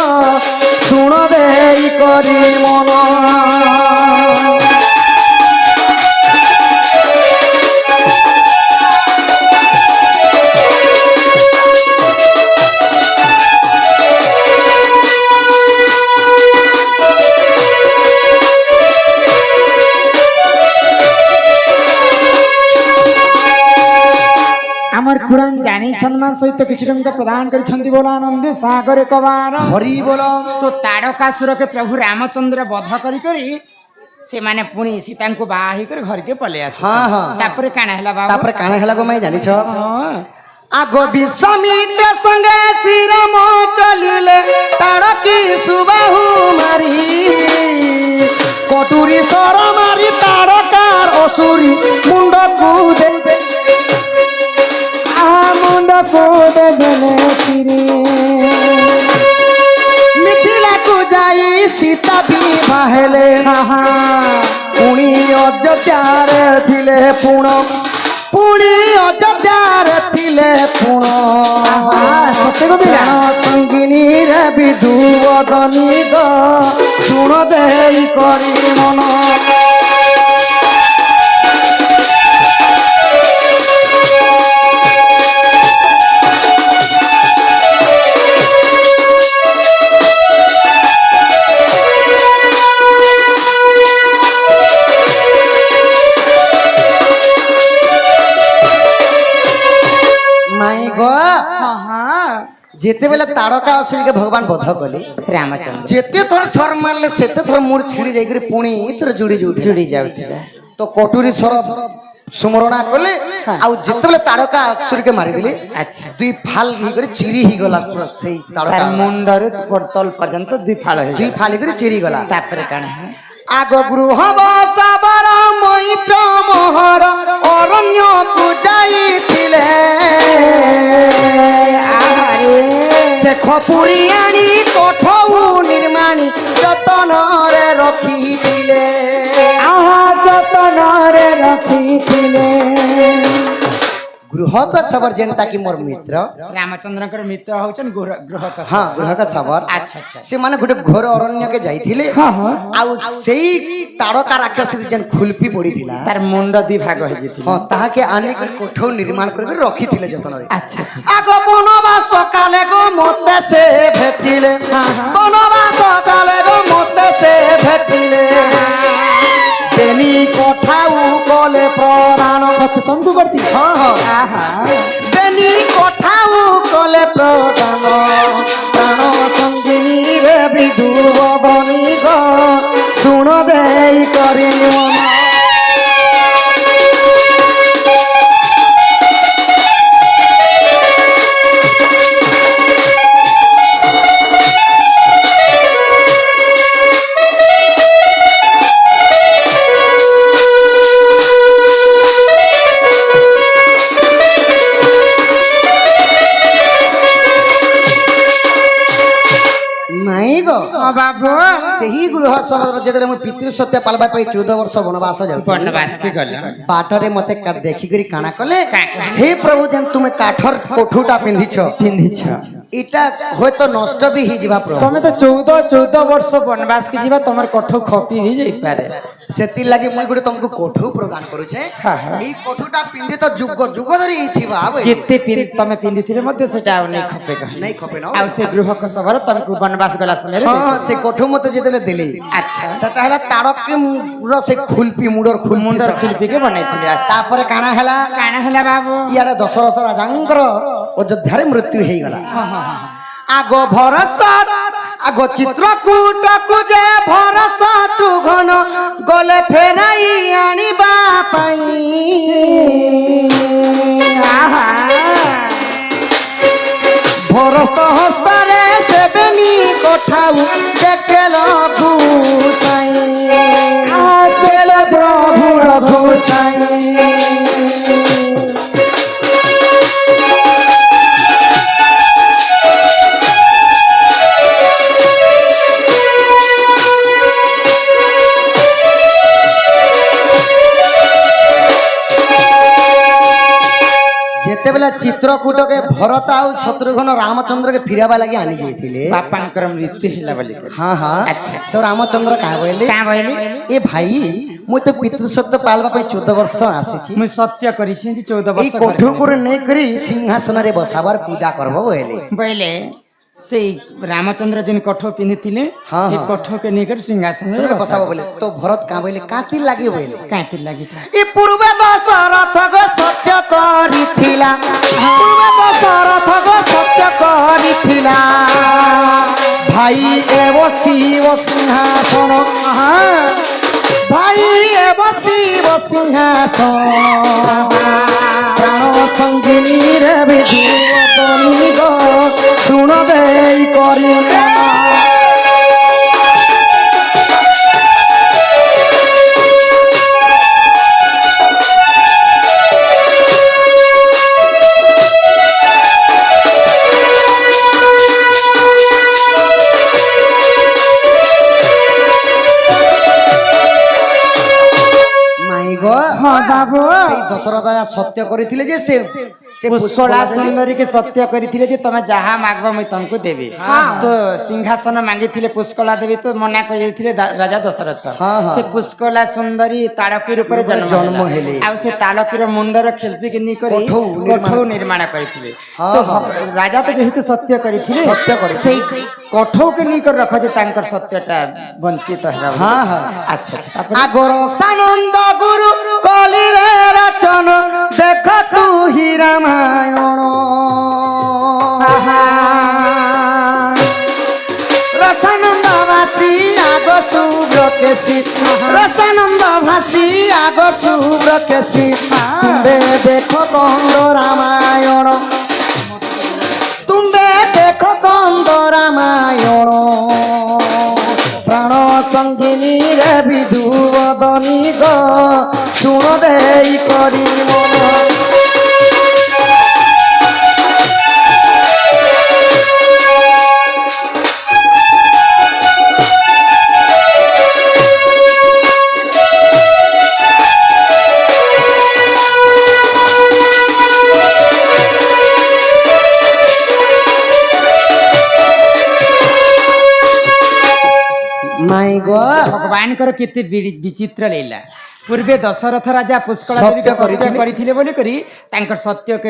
ଶୁଣ ଦେଇ କରି ମନ আমার কুরান জানি সম্মান সহিত কিছু টঙ্কা প্রদান করেছেন বলে আনন্দে সাগরে কবার হরি বল তো তারকাসুরকে প্রভু রামচন্দ্র বধ করি করি ସେମାନେ ପୁଣି ସୀତାଙ୍କୁ ବାହା ହେଇକରି ଘରକେ ପଳେଇ ଆସିଲେ ହଁ ହଁ ତାପରେ କାଣା ହେଲା ବାବୁ ତାପରେ କାଣା ହେଲା ଗୋ ମାଇ ଜାଣିଛ ଆଗ ବିଶ୍ୱାମିତ୍ର ସଙ୍ଗେ ଶ୍ରୀରାମ ଚଲିଲେ ତାରକୀ ସୁବାହୁ ମାରି କଟୁରୀ ସର ମାରି ତାରକାର ଅସୁରୀ ମୁଣ୍ଡକୁ ଦେବେ ମୁଣ୍ଡକୁ ଦେଲେ ମିଥିଲାକୁ ଯାଇ ସୀତା ବିବାହ ହେଲେ ପୁଣି ଅଯୋଧ୍ୟାରେ ଥିଲେ ପୁଣ ପୁଣି ଅଯୋଧ୍ୟାରେ ଥିଲେ ପୁଣ ସଙ୍ଗିନୀରେ ବିଦୁବଦନି ଗ ଶୁଣ ଦେଇ କରି ମନ যেতেবেলে তারকা অসুরকে ভগবান বধ কলে ରାମଚନ୍ଦ୍ର যেতে থর সর মারলে সেতে থর মুড় ছিড়ি যাইকরি পুଣି থর জুড়ি ଚୁଡ଼ି ଯାଉଥିଲା তো কটুরি সর সুমরণা কলে আউ যেতেবেলে তারকা অসুরকে মারিদেলে ଆଚ୍ଛା দুই ফাল হইকরি চিরি হইগলা পুরা সেই তারকা ତାର ମୁଣ୍ଡରୁ ତଳ ପର୍ଯ୍ୟନ୍ତ ଦୁଇ ଫାଳ দুই ହେଇଗଲା ফাল হইকরি চিরি গলা ତାପରେ କାଣା ହେଲା আগ গৃহ বসাবর ମୈତ୍ର ମୋହର ଅରଣ୍ୟକୁ ଯାଇଥିଲେ ସେ ଖପୁରି ଆଣି କୋଠଉ ନିର୍ମାଣୀ ଯତନରେ ରଖିଥିଲେ ଯତନରେ ରଖିଥିଲେ ଗୃହକ ସବର ଯେନ୍ତା କି ମୋର ମିତ୍ର ରାମଚନ୍ଦ୍ରଙ୍କର ମିତ୍ର ହଉଛନ୍ ଗୃହକ ହଁ ଗୃହକ ସବର ଆଚ୍ଛା ଆଚ୍ଛା ସେମାନେ ଗୋଟେ ଘୋର ଅରଣ୍ୟକେ ଯାଇଥିଲେ ଆଉ ସେଇ ତାରକା ରାକ୍ଷସୀ ଯେନ୍ ଖୁଲପି ପଡିଥିଲା ତାର ମୁଣ୍ଡ ଦି ଭାଗ ହେଇଯାଇଥିଲା ହଁ ତାହାକେ ଆଣିକରି କୋଠଉ ନିର୍ମାଣ କରି ରଖିଥିଲେ ଯତ୍ନରେ ଆଚ୍ଛା ଆଚ୍ଛା ଆଗ ବନବାସ କାଲେ ଗো ମତେ ସେ ଭେଟିଲେ ବନବାସ କାଲେ ଗো ମତେ ସେ ଭେଟିଲେ ବେନି କୋଠାଉ କଲେ ପ୍ରଦାନ ସତ ତମକୁ କରିଥିଲେ ହଁ ହଁ ବେନି କୋଠାଉ କଲେ ପ୍ରଦାନ ପ୍ରାଣ ସଙ୍ଗିନୀ ରେ ବିଧୁବ ବଣିକ ଶୁଣ ଦେଇ କରି ମନ ନାଇଁ ଗো ବାବୁ ସେହି ଗୃହ ସହର ଯେତେବେଳେ ମୁଁ ପିତୃ ସତ୍ୟ ପାଲବା ପାଇଁ 14 ବର୍ଷ ବନବାସ ଯାଉଥିଲି ବନବାସ କେ ଗଲ ବାଟରେ ମତେ ଦେଖିକରି କାଣା କଲେ ହେ ପ୍ରଭୁ ଯେନ୍ ତୁମେ କାଠର କୋଠୁଟା ପିନ୍ଧିଛ ଏଟା ହୁଏତ ନଷ୍ଟ ବି ହେଇଯିବା ପ୍ରଭୁ ତମେ ତ 14 ବର୍ଷ ବନବାସ କେ ଯିବା ତମର କଠ ଖପି ବି ଯାଇପାରେ ସେଥି ଲାଗି ମୁଁ ଗୋଟେ ତମକୁ କୋଠୁ ପ୍ରଦାନ କରୁଛେ ଏଇ କୋଠୁଟା ପିନ୍ଧି ତ ଯୁଗ ଯୁଗ ଧରି ହେଇଥିବା ଯେତେ ତମେ ପିନ୍ଧିଥିଲେ ମଧ୍ୟ ସେଟା ଆଉ ନେଇ ଖପେ ନାଇଁ ଖପେ ନା ଆଉ ସେ ଗୃହକ ସଭାର ତମକୁ ବନବାସ ଗଲା ସମୟରେ ହଁ ସେ କୋଠୁ ମତେ ଯେତେବେଳେ ଦେଲେ ଆଚ୍ଛା ସେଟା ହେଲା ତାରକର ସେ ଖୁଲପି ମୁଣ୍ଡର ମୁଣ୍ଡର ଖୁଲପିକେ ବନେଇଥିଲେ ଆଚ୍ଛା ତାପରେ କାଣା ହେଲା ବାବୁ ଇଆଡେ ଦଶରଥ ରାଜାଙ୍କର ଅଯୋଧ୍ୟାରେ ମୃତ୍ୟୁ ହେଇଗଲା ଆଗ ଭରସା ଆଗ ଚିତ୍ରକୂଟକୁ ଯେ ଭରସା ତ୍ରୁଘନ ଗଲେ ଫେରାଇ ଆଣିବା ପାଇଁ ଭରତ ହସ୍ତରେ ସେବେନି କୋଠାଉ ଦେଖେଲ ଭୂଷାଇ ପ୍ରଭୁର ଭୂଷାଇ ଯେତେବେଳେ ଚିତ୍ରକୂଟକେ ଭରତ ଆଉ ଶତ୍ରୁଘ୍ନ ରାମଚନ୍ଦ୍ରକେ ଫିରାବା ଲାଗି ଆଣି ଯାଇଥିଲେ ବାପାଙ୍କର ମୃତ୍ୟୁ ହେଲା ବୋଲି ହଁ ହଁ ଆଚ୍ଛା ତ ରାମଚନ୍ଦ୍ର କାହା କହିଲେ ଏ ଭାଇ ମୁଁ ତ ପିତୃ ସତ୍ୟ ପାଳବା ପାଇଁ 14 ବର୍ଷ ଆସିଛି ମୁଁ ସତ୍ୟ କରିଛି 14 ଏଇ ବର୍ଷ କୋଠୁକୁ ନେଇକରି ସିଂହାସନରେ ବସାବାର ପୂଜା କରବ ବୋଇଲେ ସେଇ ରାମଚନ୍ଦ୍ର ଯେନ୍ କଠ ପିନ୍ଧିଥିଲେ ସେ କଠକେ ନେଇକରି ସିଂହାସନରେ ବସାବ ବୋଲେ ତ ଭରତ କାଁ ବୋଇଲେ କାତି ଲାଗି ବୋଇଲେ କାହିଁକି ଲାଗି ଏ ପୂର୍ବେ ଦଶରଥ ସତ୍ୟ କରିଥିଲା ପୂର୍ବେ ଦଶରଥ ସତ୍ୟ କରିଥିଲା ଭାଇ ଏ ବସିବ ସିଂହାସନ ଭାଇ ଏ ବସିବ ସିଂହାସନ ପ୍ରାଣ ସଙ୍ଗିନୀ ରେ ବିଧୁବ ଶୁଣ ଦେଇ କରି ବାବୁ ସେଇ ଦଶରଥ ସତ୍ୟ କରିଥିଲେ ଯେ ସେ ପୁଷ୍କଳା ସୁନ୍ଦରୀ କେ ସତ୍ୟ କରିଥିଲେ ଯେ ତମେ ଯାହା ମାଗବ ମୁଁ ତମକୁ ଦେବି ତ ସିଂହାସନ ମାଗିଥିଲେ ପୁଷ୍କଳା ଦେବୀ ତ ମନା କରି ଦେଇଥିଲେ ରାଜା ଦଶରଥ ସେ ପୁଷ୍କଳା ସୁନ୍ଦରୀ ତାଳକୀ ରୂପରେ ଜନ୍ମ ହେଲେ ଆଉ ସେ ତାଳକୀର ମୁଣ୍ଡର ଖେଳପିକି ନେଇ କରି କୋଠଉ ନିର୍ମାଣ କରିଥିଲେ ତ ରାଜା ତ ଯେହେତୁ ସତ୍ୟ କରିଥିଲେ ସେଇ କୋଠଉକେ ନେଇ କରି ରଖ ଯେ ତାଙ୍କର ସତ୍ୟଟା ବଞ୍ଚିତ ହେବା ଆଚ୍ଛା ଆଚ୍ଛା আগর সানন্দ গুরু কলিরে রচন দেখ তু হি রামায়ণ রসানন্দ ভাসি আগ শুভ্র কেশি রসানন্দ ভাসি আগ শুভ্র কেশি তুমে দেখো কন্দ রামায়ণ তুমে দেখো কন্দ রামায়ণ প্রাণ সঙ্গিনী রে বিধু বদনী গো শুণ দেই করি মন মাই গো ভগবানଙ୍କର କେତେ ବିଚିତ୍ର ଲୀଳା ପୂର୍ବେ ଦଶରଥ ରାଜା ପୁଷ୍କଳ ସତ୍ୟ ଦେବୀকে ସତ୍ୟ କରିଥିଲେ। କରିଥିଲେ ବୋଲି କରି ତାଙ୍କର ସତ୍ୟକେ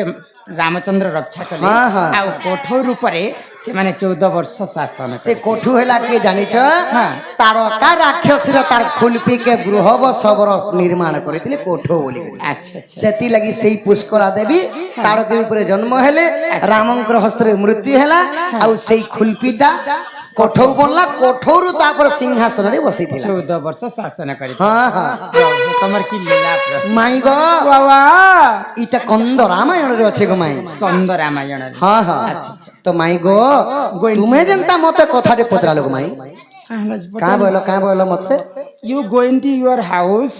ରାମଚନ୍ଦ୍ର ରକ୍ଷା କଲେ ହଁ, ହଁ। ଆଉ କୋଠଉ ରୂପରେ ସେମାନେ 14 ବର୍ଷ ଶାସନ ସେ କୋଠୁ ହେଲା କିଏ ଜାଣିଛ ହଁ। ତାରକା ରାକ୍ଷସୀର ତାର ଖୁଲପିକେ ଗୃହବ ସବର ନିର୍ମାଣ କରିଥିଲେ କୋଠୁ ବୋଲି ଆଚ୍ଛା ଆଚ୍ଛା ସେଥିଲାଗି ସେଇ ପୁଷ୍କଳା ଦେବୀ ତାରକୀ ଉପରେ ଜନ୍ମ ହେଲେ ରାମଙ୍କର ହସ୍ତରେ ମୃତ୍ୟୁ ହେଲା ଆଉ ସେଇ ଖୁଲପିଟା କୋଠଉ ବନଲା କୋଠଉରୁ ତାପରେ ସିଂହାସନରେ ବସିଥିଲା 14 ବର୍ଷ ଶାସନ କରିଥିଲେ ହଁ ହଁ ତମର କି ଲୀଳା ମାଇ ଗো ବାବା ଇଟା କନ୍ଦ ରାମାୟଣରେ ଅଛି ଗো ମାଇ ସ୍କନ୍ଦ ରାମାୟଣରେ ହଁ ହଁ ଆଚ୍ଛା ଆଚ୍ଛା ତ ମାଇ ଗো ତୁମେ ଯେନ୍ତା ମତେ କଥାଟେ ପଚରାଲ ଗো ମାଇ କାଁ ବୋଇଲ ମତେ you going to your house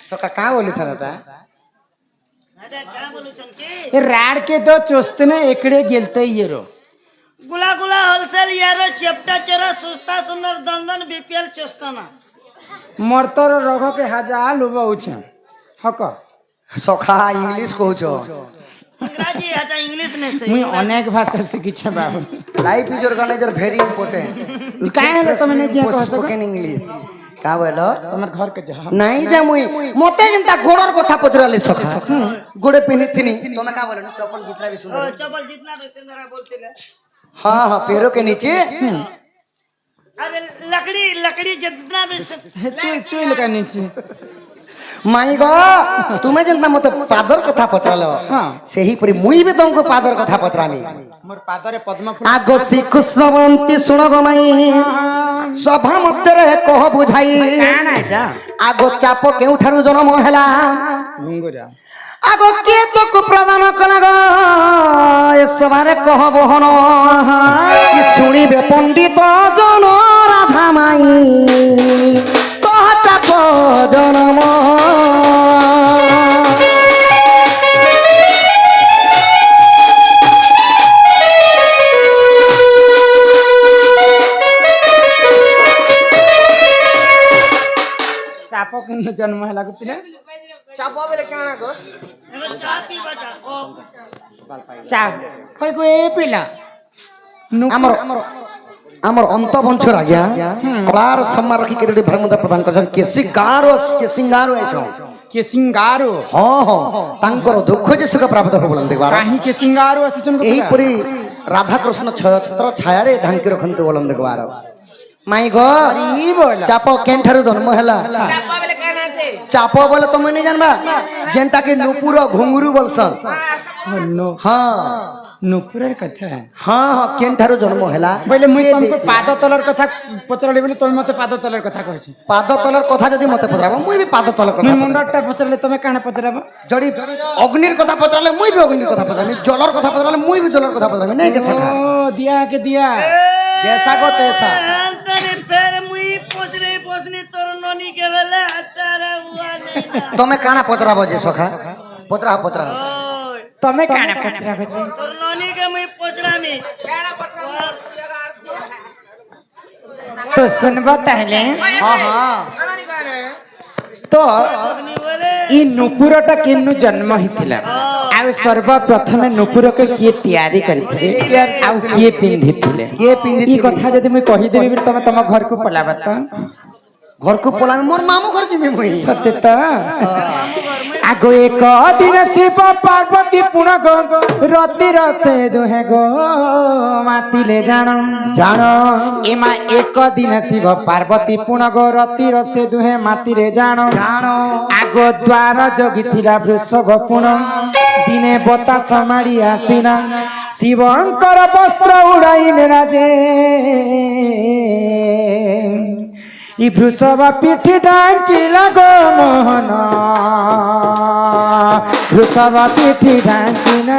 ସକା କାଁ ବୋଲି ଥାତା राड के दो चोस्तने एकड़े गेलते ये रो गुला गुला होलसेल यारो चेप्टा चेरा सुस्ता सुंदर दंदन बीपीएल चोस्ताना मरतर रग के हजार लुबौछ हक ସଖା ଇଂଲିଶ କହୁଛ अंग्रेजी हटा इंग्लिश ने से मुई अनेक भाषा सीखी छे बाबू life is organiser very important काहे हेलो तमे ने जे कहछ स्पोकन इंग्लिश का बोल तमर घर के जहा नहीं जे मुई मते जेंता गोड़र कथा पचराले सखा गोड़े पिनिथिनी तमे का बोल चप्पल जितना भी सुंदर चपल जितना भी सुंदर बोलते ले हां हां पैरों के नीचे अरे लकड़ी लकड़ी जितना भी चुई लगा नीचे माई गो तुमे जेंता मते पादर कथा पचरालो हां सेही परी मुई भी तुमको पादर कथा पचरामी मोर पादरे पद्म फूल आगो श्री कृष्णवंती सुन गो माई सभा मध्य रे कह बुझाई काना एटा आगो चाप केउठारु जन्म हैला घुंगुरा आगो के तो को प्रदान कला गो ए सभारे कह बहन कि सुनिबे पंडित जन राधा माई कह चाप जन्म चाप के जन्म हला को पिला चापा बेले काना गो कापी बटा ओ चाप कोई को ए पिला हमर हमर अंत वंश राजा कलार सम्मान रखी के भरमदा प्रदान कर के सिंगारो ऐसो के सिंगारो हां हां तांकर दुख जे सुख प्राप्त हो बोलन देखबार काहे के सिंगारो असचन को एही परी राधा कृष्ण छत्र छाया रे ढांकी रखन्ते बोलन देखबार माई गो ई बोला चाप केनठारु जन्म हैला चापा बेले काना छे चाप बोले तुम नहीं जानबा जेंता के नुपुर घुंगरू बोलसन नो हां नुपुरर कथा हां हां केनठारु जन्म हैला बोले मुई तुमको पाद तलर कथा पचरले बोले तुम मते पाद तलर कथा कहछि पाद तलर कथा जदी मते पचराबो मुई भी पाद तलर मुई कथा मुंडटा पचरले तमे काना पचराबो जड़ी अग्निर कथा पचराले मुई भी अग्निर कथा पचरामी जलर कथा पचराले मुई भी जलर कथा पचरामी नहीं के सखा ओ दिया के दिया जैसा को तैसा अंतरे पैर मुई पोचनी तोर नोनी के वेले हतारे हुआ नहीं तमे काना पचराबो जे सखा पचरा ओए तमे काना पचराबो छे तोर नोनी के मुई पोचरामी तो सुनबो ताहले हां हां तो पोचनी बोले ई नुपुरटा केनु जन्म हिथिला आ सर्वप्रथम नुपुर के किए तैयारी करथिले आ किए पिंधिथिले के पिंधिथिले? ई कथा जदी मैं कहि देबी तमे तम घर को पलाबत घर को पोला मोर मामू घर जिमी मुई सत्य त आगो एक दिन शिव पार्वती पुण गो रति रसे दुहे गो मातिले जान जान एमा एक दिन शिव पार्वती पुण गो रति रसे दुहे मातिरे जान जान आगो द्वार जगिथिला वृषभ पुण दिने बता समाड़ी आसीना शिवंकर वस्त्र उड़ाइले राजे ई वृषभ पीठी डांकिला गो मोहन वृषभ पीठी डांकिना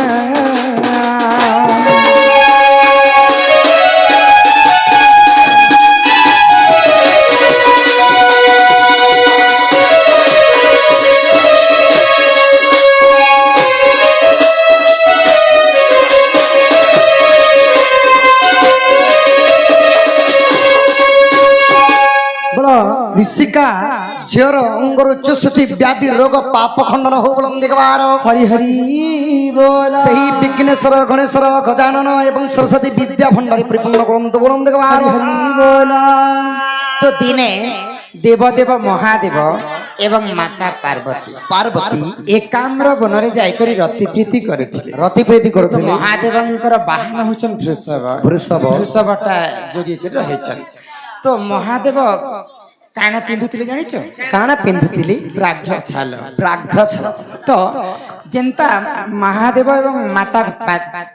ବିଶିକା ଝିଅର ଅଙ୍ଗରୁ ଚୁଷୁଛି ବ୍ୟାଧି ରୋଗ ପାପ ଖଣ୍ଡନ ହଉ ବୋଲନ୍ତି ଦେଖବାର ହରି ହରି ବୋଲ ସେହି ବିଘ୍ନେଶ୍ୱର ଗଣେଶ୍ୱର ଗଜାନନ ଏବଂ ସରସ୍ୱତୀ ବିଦ୍ୟା ଭଣ୍ଡାରୀ ପରିପୂର୍ଣ୍ଣ କରନ୍ତୁ ବୋଲନ୍ତି ଦେଖବାର ହରି ବୋଲ। তো দিনে দেবদেব মহাদেব এবং মাতা পার্বতী ପାର୍ବତୀ একাম্র বନରେ যাইকরি রতিপ্রীতি করেছিলে। ରତିପ୍ରୀତି তো କରୁଥିଲେ মহাদেবଙ୍କର ବାହନ ହଉଛନ୍ ବୃଷଭ। ବୃଷଭ ବୃଷଭଟା ଯୋଗିକିରି ରହିଛନ୍। তো ମହାଦେବ କାଣ ପିନ୍ଧୁଥିଲେ ଜାଣିଛ? କାଣା ପିନ୍ଧୁଥିଲି ବ୍ରାଘ୍ର ଛାଲ। ବ୍ରାଘ୍ର ଛାଲ ତ ଯେନ୍ତା ମହାଦେବ ଏବଂ ମାତା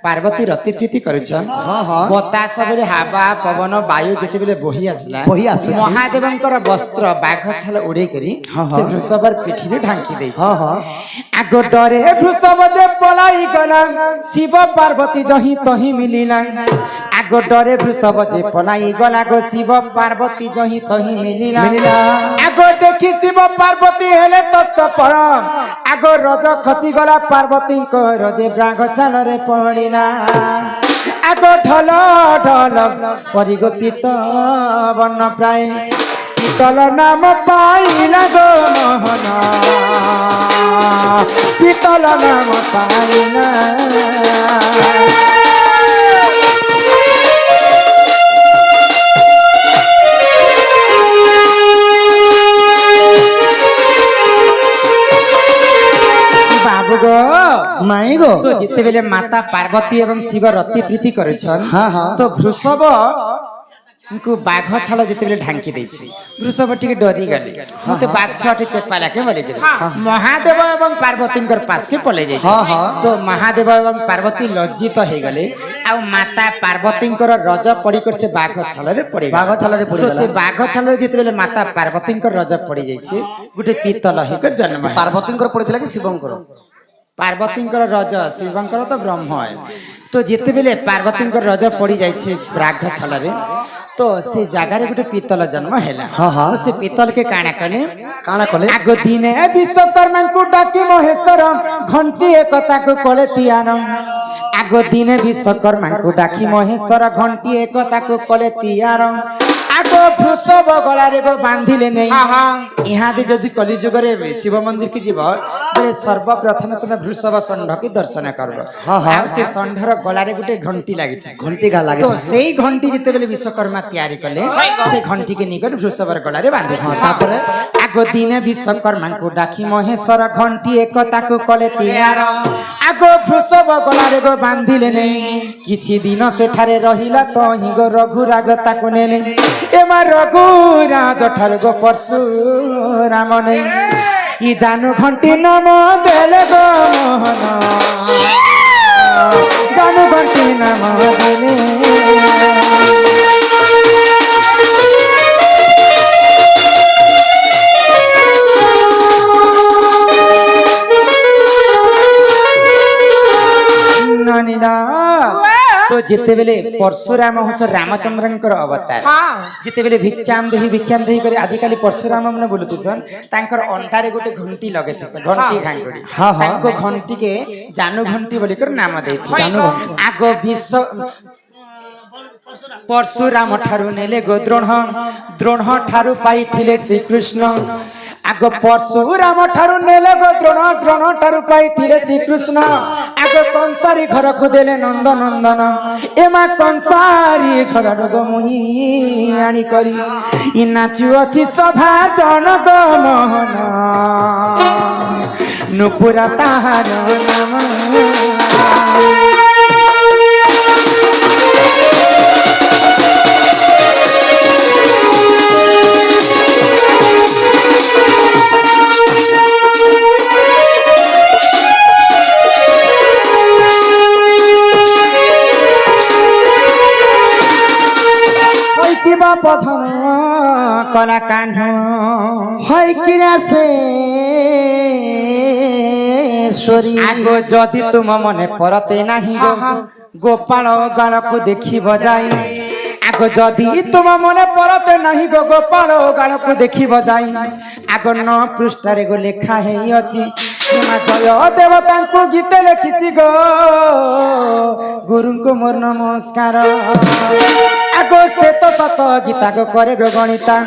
ପାର୍ବତୀ ରତିପ୍ରୀତି କରିଛନ୍ ହଁ ହଁ ବତାସ ବେଳେ ହାବା ପବନ ବାୟୁ ଯେତେବେଳେ ବହି ଆସିଲା ବହି ଆସୁଛି। ମହାଦେବଙ୍କର ବସ୍ତ୍ର ବାଘ ଛାଲ ଉଡେଇ କରି ହଁ, ହଁ। ସେ ବୃଷଭର ପିଠିରେ ଢାଙ୍କି ଦେଇଛି। ହଁ ହଁ ଆଗ ଡରେ ବୃଷଭ ଯେ ପলাই ଗଲା ଶିବ ପାର୍ବତୀ ଜହି ତହି ମିଳିଲା। ଆଗ ଡରେ ବୃଷଭ ଯେ ପলাই ଗଲା ଗো ଶିବ ପାର୍ବତୀ ଜହି ତହି ମିଳିଲା। আগ দেখি শিব পার্বতী হেলে তত্ত্বপর আগ রজ খসি গলা পার্বতীঙ্কর যে ব্রাঘ চালরে পড়িলা। আগ ঢল ঢল পরিগোপিত বর্ণ প্রায় পিতল নাম পাইলা গো মোহন পিতল নাম পাইলা। বাবু গো ମାଇଁ ଗୋ তো যেতেবেলে মাতা পার্বতী এবং শিব রতিপ্রীতি করেছেন হ্যাঁ, হ্যাঁ। তো বৃষভ বাঘ ছাল যেতেবেলে ঢাঙ্কি দিয়েছে বৃষভ টিকে ডরি গলে মতে বাঘ ছুয়াটি চেপালাকে বলে দিলে মহাদেব এবং পার্বতীঙ্কর পাশকে পলাই যাইছে। হ্যাঁ, হ্যাঁ। তো মহাদেব এবং পার্বতী লজ্জিত হয়ে গলে আর মাতা পার্বতীঙ্কর রজ পড়িকর সে বাঘ ছালরে পড়ে বাঘ ଛାଲରେ তো ପଡ଼ିଗଲା সে বাঘ ছালরে যেতেবেলে মাতা পার্বতীঙ্কর রজ পড়ি যাইছে গোটে পিতল হইকর জন্ম ହେଲା। ପାର୍ବତୀଙ୍କର ପଡ଼ିଥିଲା କି ଶିବଙ୍କର ପାର୍ବତୀଙ୍କର ରଜ ଶିବଙ୍କର ତ ବ୍ରହ୍ମ ତ ଯେତେବେଳେ ପାର୍ବତୀଙ୍କର ରଜ ପଡି ଯାଇଛି ବ୍ରାଘ ଛାଲରେ ତ ସେ ଜାଗାରେ ଗୋଟେ ପିତଲ ଜନ୍ମ ହେଲା। ହଁ, ହଁ। ତ ସେ ପିତଲକେ କାଣା କଲେ କାଣା କଲେ ଆଗ ଦିନେ ବିଶ୍ୱକର୍ମାଙ୍କୁ ଡାକି ମହେଶ୍ୱର ଘଣ୍ଟି ଏକତାକୁ କଲେ ତିଆର। ଆଗ ଦିନେ ବିଶ୍ୱକର୍ମାଙ୍କୁ ଡାକି ମହେଶ୍ୱର ଘଣ୍ଟି ଏକତାକୁ କଲେ ତିଆର। ଆଗ ବୃଷଭ ଗଳାରେ ବାନ୍ଧିଲେ ନେଇ ଇହାଦେ ଯଦି କଲିଯୁଗରେ ଶିବ ମନ୍ଦିର କି ଯିବ ବେଲେ ସର୍ବପ୍ରଥମେ ତୁମେ ବୃଷଭ ଷଣ୍ଢକେ ଦର୍ଶନ କରିବ। ହଁ, ହଁ। ଆଉ ସେ ଷଣ୍ଢର ଗଳାରେ ଗୋଟେ ଘଣ୍ଟି ଲାଗିଥାଏ। ଘଣ୍ଟି ଗା ଲାଗେ তো সেই ঘন্টি যেতেবেলে বিশ্বকর্মা তৈরি কলে সেই ঘন্টিকে নিয়ে করে বৃষভর গলারে বাঁধি তারপরে আগ দিনে বিশ্বকর্মাଙ୍କୁ ডাকি মহেশ্বর ঘন্টি একতাকু কলে তিয়ার। আগ বৃষভ গলারে গো বাঁধিলে নেই কিছু দিন সেঠারে রহিলা তহি গো রঘুরাজ তাকু নেলে এমা রঘুরাজ ঠার গো পরশুরাম নেই ই জানু ঘন্টি নাম দেলে গো মোহন জানু ঘন্টি নাম দেলে। তো যেতেবেলে পরশুরাম হচ্ছে রামচন্দ্রଙ୍କର অবতার যেতেবেলে ভিক্ষাম দেহি করে আজকালি পরশুরাম মানে বলুছন তাঙ্কর অন্টারে গোটে ঘন্টি লগাইতেছে ঘন্টি ঘাঙ্গুড়ি তাঙ্ক ঘন্টিকে জানু ঘন্টি বলি করে নাম দেইছে। জানু আগ বিশ্ব পরশুরাম ঠারু নেলে গো দ্রোণ ঠারু পাইଥିଲେ শ্রীকৃষ্ণ। আগ পরশুরাম ঠারু নেলে গো দ্রোণ ঠারু পাইଥିଲେ শ্রীকৃষ্ণ। আগ কংসারি ঘরକୁ দেলে নন্দ নন্দন এমা কংসারি ঘরর গো মুহি আনি করি ই নাচু ଅଛି সভা জন গো মোহন নুপুরা তাহার নাম। পধন কলা কাণ্ড হয় কিনা সে শ্বরী আগ যদি তুম মনে পরতে নাহি গো গোপাল গালকু দেখিব যাই। আগ যদি তুম মনে পরতে নাহি গো গোপাল গালকু দেখিব যাই। আগ 9 পৃষ্ঠারে গো লেখা হেই অছি জয় দেবতাଙ୍କୁ গীতে লেখিছি গো গুরুଙ୍କୁ মোর নমস্কার। আগো সে তো সত গীতা গো করে গো গণিতা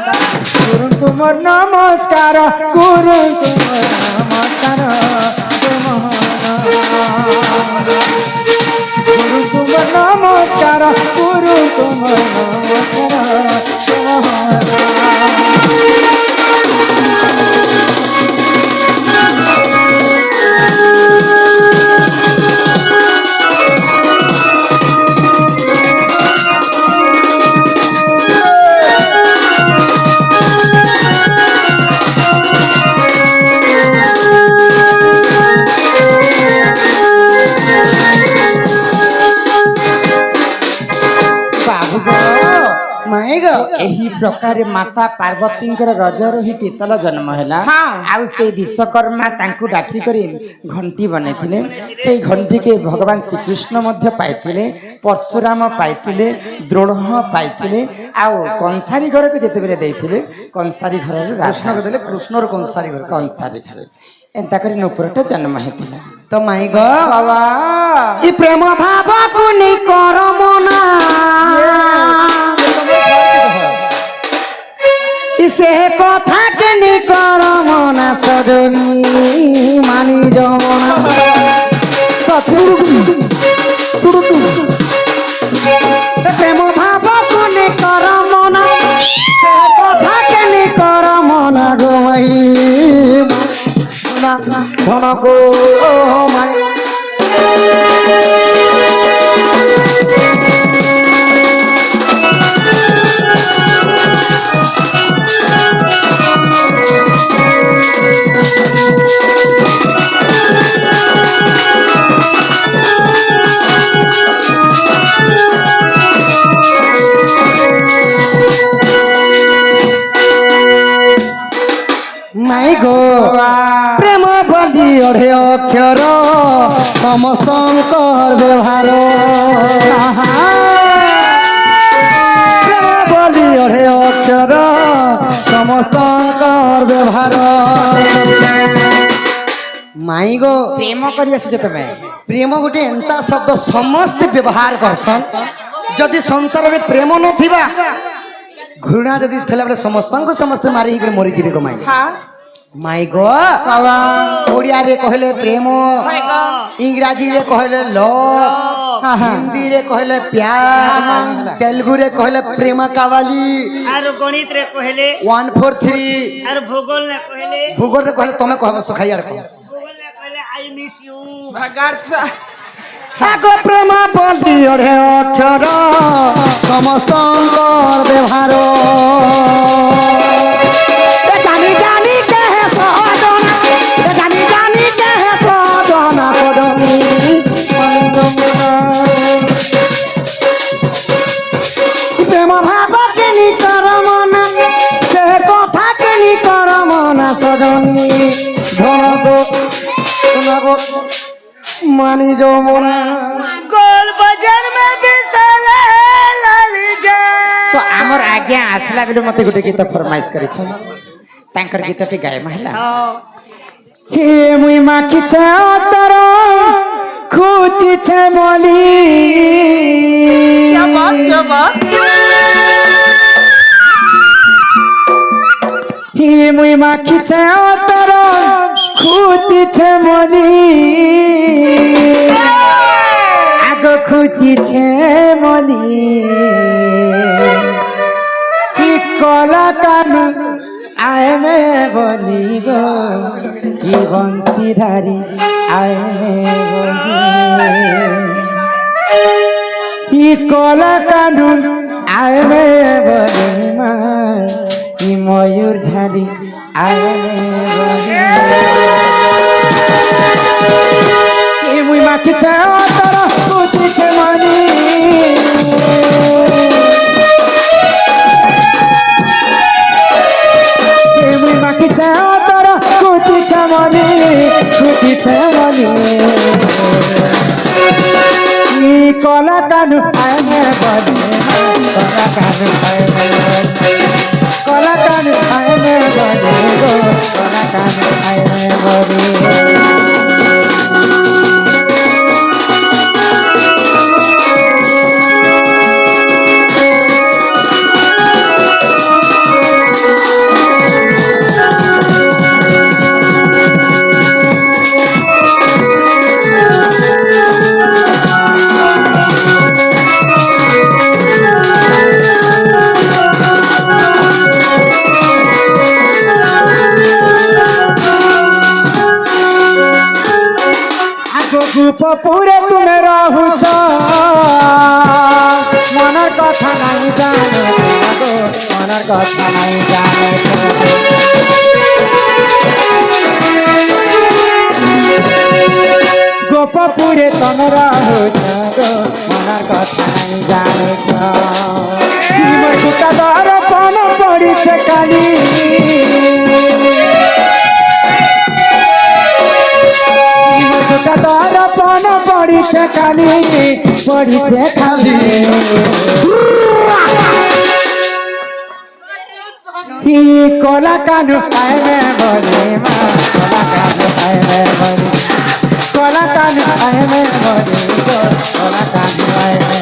গুরু তুমর নমস্কার গুরু তুমর নমস্কার গুরু তুমর নমস্কার গুরু তুমর নমস্কার ଏହି ପ୍ରକାର ମାତା ପାର୍ବତୀଙ୍କର ରଜରୁ ହିଁ ପିତ୍ତଳ ଜନ୍ମ ହେଲା ଆଉ ସେଇ ବିଶ୍ୱକର୍ମା ତାଙ୍କୁ ଡାକି କରି ଘଣ୍ଟି ବନେଇଥିଲେ ସେଇ ଘଣ୍ଟିକେ ଭଗବାନ ଶ୍ରୀକୃଷ୍ଣ ମଧ୍ୟ ପାଇଥିଲେ ପରଶୁରାମ ପାଇଥିଲେ ଦ୍ରୋଣ ପାଇଥିଲେ ଆଉ କଂସାରୀ ଘରକୁ ଯେତେବେଳେ ଦେଇଥିଲେ କଂସାରୀ ଘରରେ କୃଷ୍ଣକୁ ଦେଲେ କୃଷ୍ଣର କଂସାରୀ ଘର କଂସାରୀ ଘରେ ଏନ୍ତା କରି ନୂପୁରଟା ଜନ୍ମ ହେଇଥିଲା ତ ମାଇ ଗ ବାବା ଇ ପ୍ରେମ ଭାବକୁ ନେଇ କର ମନା সে কথা কেনি কর মনা সজনী মানি যমনা প্রেম ভাব কোনে কর মনা সে কথা কেনি কর মনা গোমাই সোনা ধন গো মানি প্রেম বলি অঢ়ে অক্ষর সমস্তঙ্কর ব্যবহার প্রেম বলি অঢ়ে অক্ষর সমস্তঙ্কর ব্যবহার মাই গো প্রেম କରି ଆସିଛ ତମେ প্রেম গোটে এন্তা শব্দ সমস্তে ব্যবহার করছন যদি সংসারে প্রেম নথিবা ঘৃণা যদি থিলা বেলে সমস্তଙ୍କୁ ସମସ୍ତେ ମାରି ହେଇକରି ମରିଯିବେ গো মাই মাই গো ওড়িয়ারে কহিলে প্রেম ইংরাজীরে কহিলে লভ হিন্দিরে কহিলে প্যার তেলুগুরে কহিলে প্রেম কাওয়ালি আর গণিত রে কহিলে 143 আর ভূগোল রে কহিলে ভূগোলরে কহিলে তুমি কহব সখাইয়ার কহ ভূগোল রে কহিলে আই মিস ইউ ভাগারসা আগো প্রেম বলি অঢ়ে অক্ষর সমস্তঙ্কর ব্যবহার জানি জানি কেহে সদনা জানি জানি কেহে সদনা সদনী প্রেম ভাব কেনি কর মনা সে কথা কেনি কর মনা সদনী ধন গো সোনা গো মানি যমুনা গোল বাজার মে বিশালে লালি যা তো আমার আজ্ঞা আসলা বেলে মতে গোটে গীত ফরমাইশ করেছ তাঙ্কর গীতটি গায়মা হেলা হে মুই মাখিছে অতর খুঁজিছে মলি হে মুই মাখিছে অতর খুঁজিছে মলি আগ খুঁজিছে মলি কি কলা কানু আয় মে বলি গো কি বংশীধারী আয় মে বলি কি কলা কানু আয় মে বলি মা কি ময়ূর ঝাড়ি আয় মে বলি কি মুই মাখিছে অতর খুঁজিছে মলি মাখিছে অতর খুঁজিছে মলি খুঁজিছে মলি কি কলা কানু আয়নে বলি কলা কানু আয়নে কলা কানু আয়নে বলি গো কলা কানু আয়নে বলি গোপপুরে তুমি রহুছ মনের কথা নাই জানে গো মনের কথা নাই জানে গোপপুরে তুমি রহুছ গো মনের কথা নাই জানেছ দর পণ পড়িছে কালি দর্পণ পড়িছে কালি পড়িছে খালি কি কলা কানু আইবে বলে মা কলা কানু আইবে বলে কলা কানু আইবে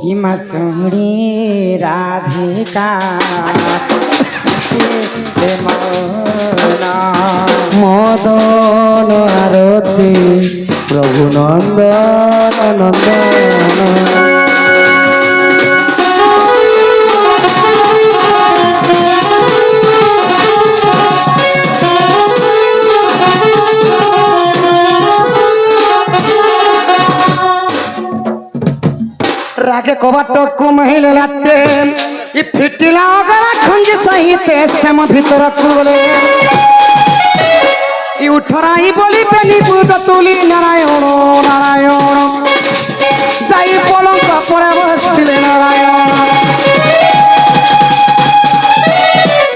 हिमा सुनी राधिका মদন আরতি প্রভু নন্দন নন্দন রাগে কবাটকু মহিলা রাতে ই ফিটিলা গলা খঞ্জি সহিতে শ্যাম ভিতরকু বলে ই উঠরাই বলি বেলি বুঝ তুলি নারায়ণ নারায়ণ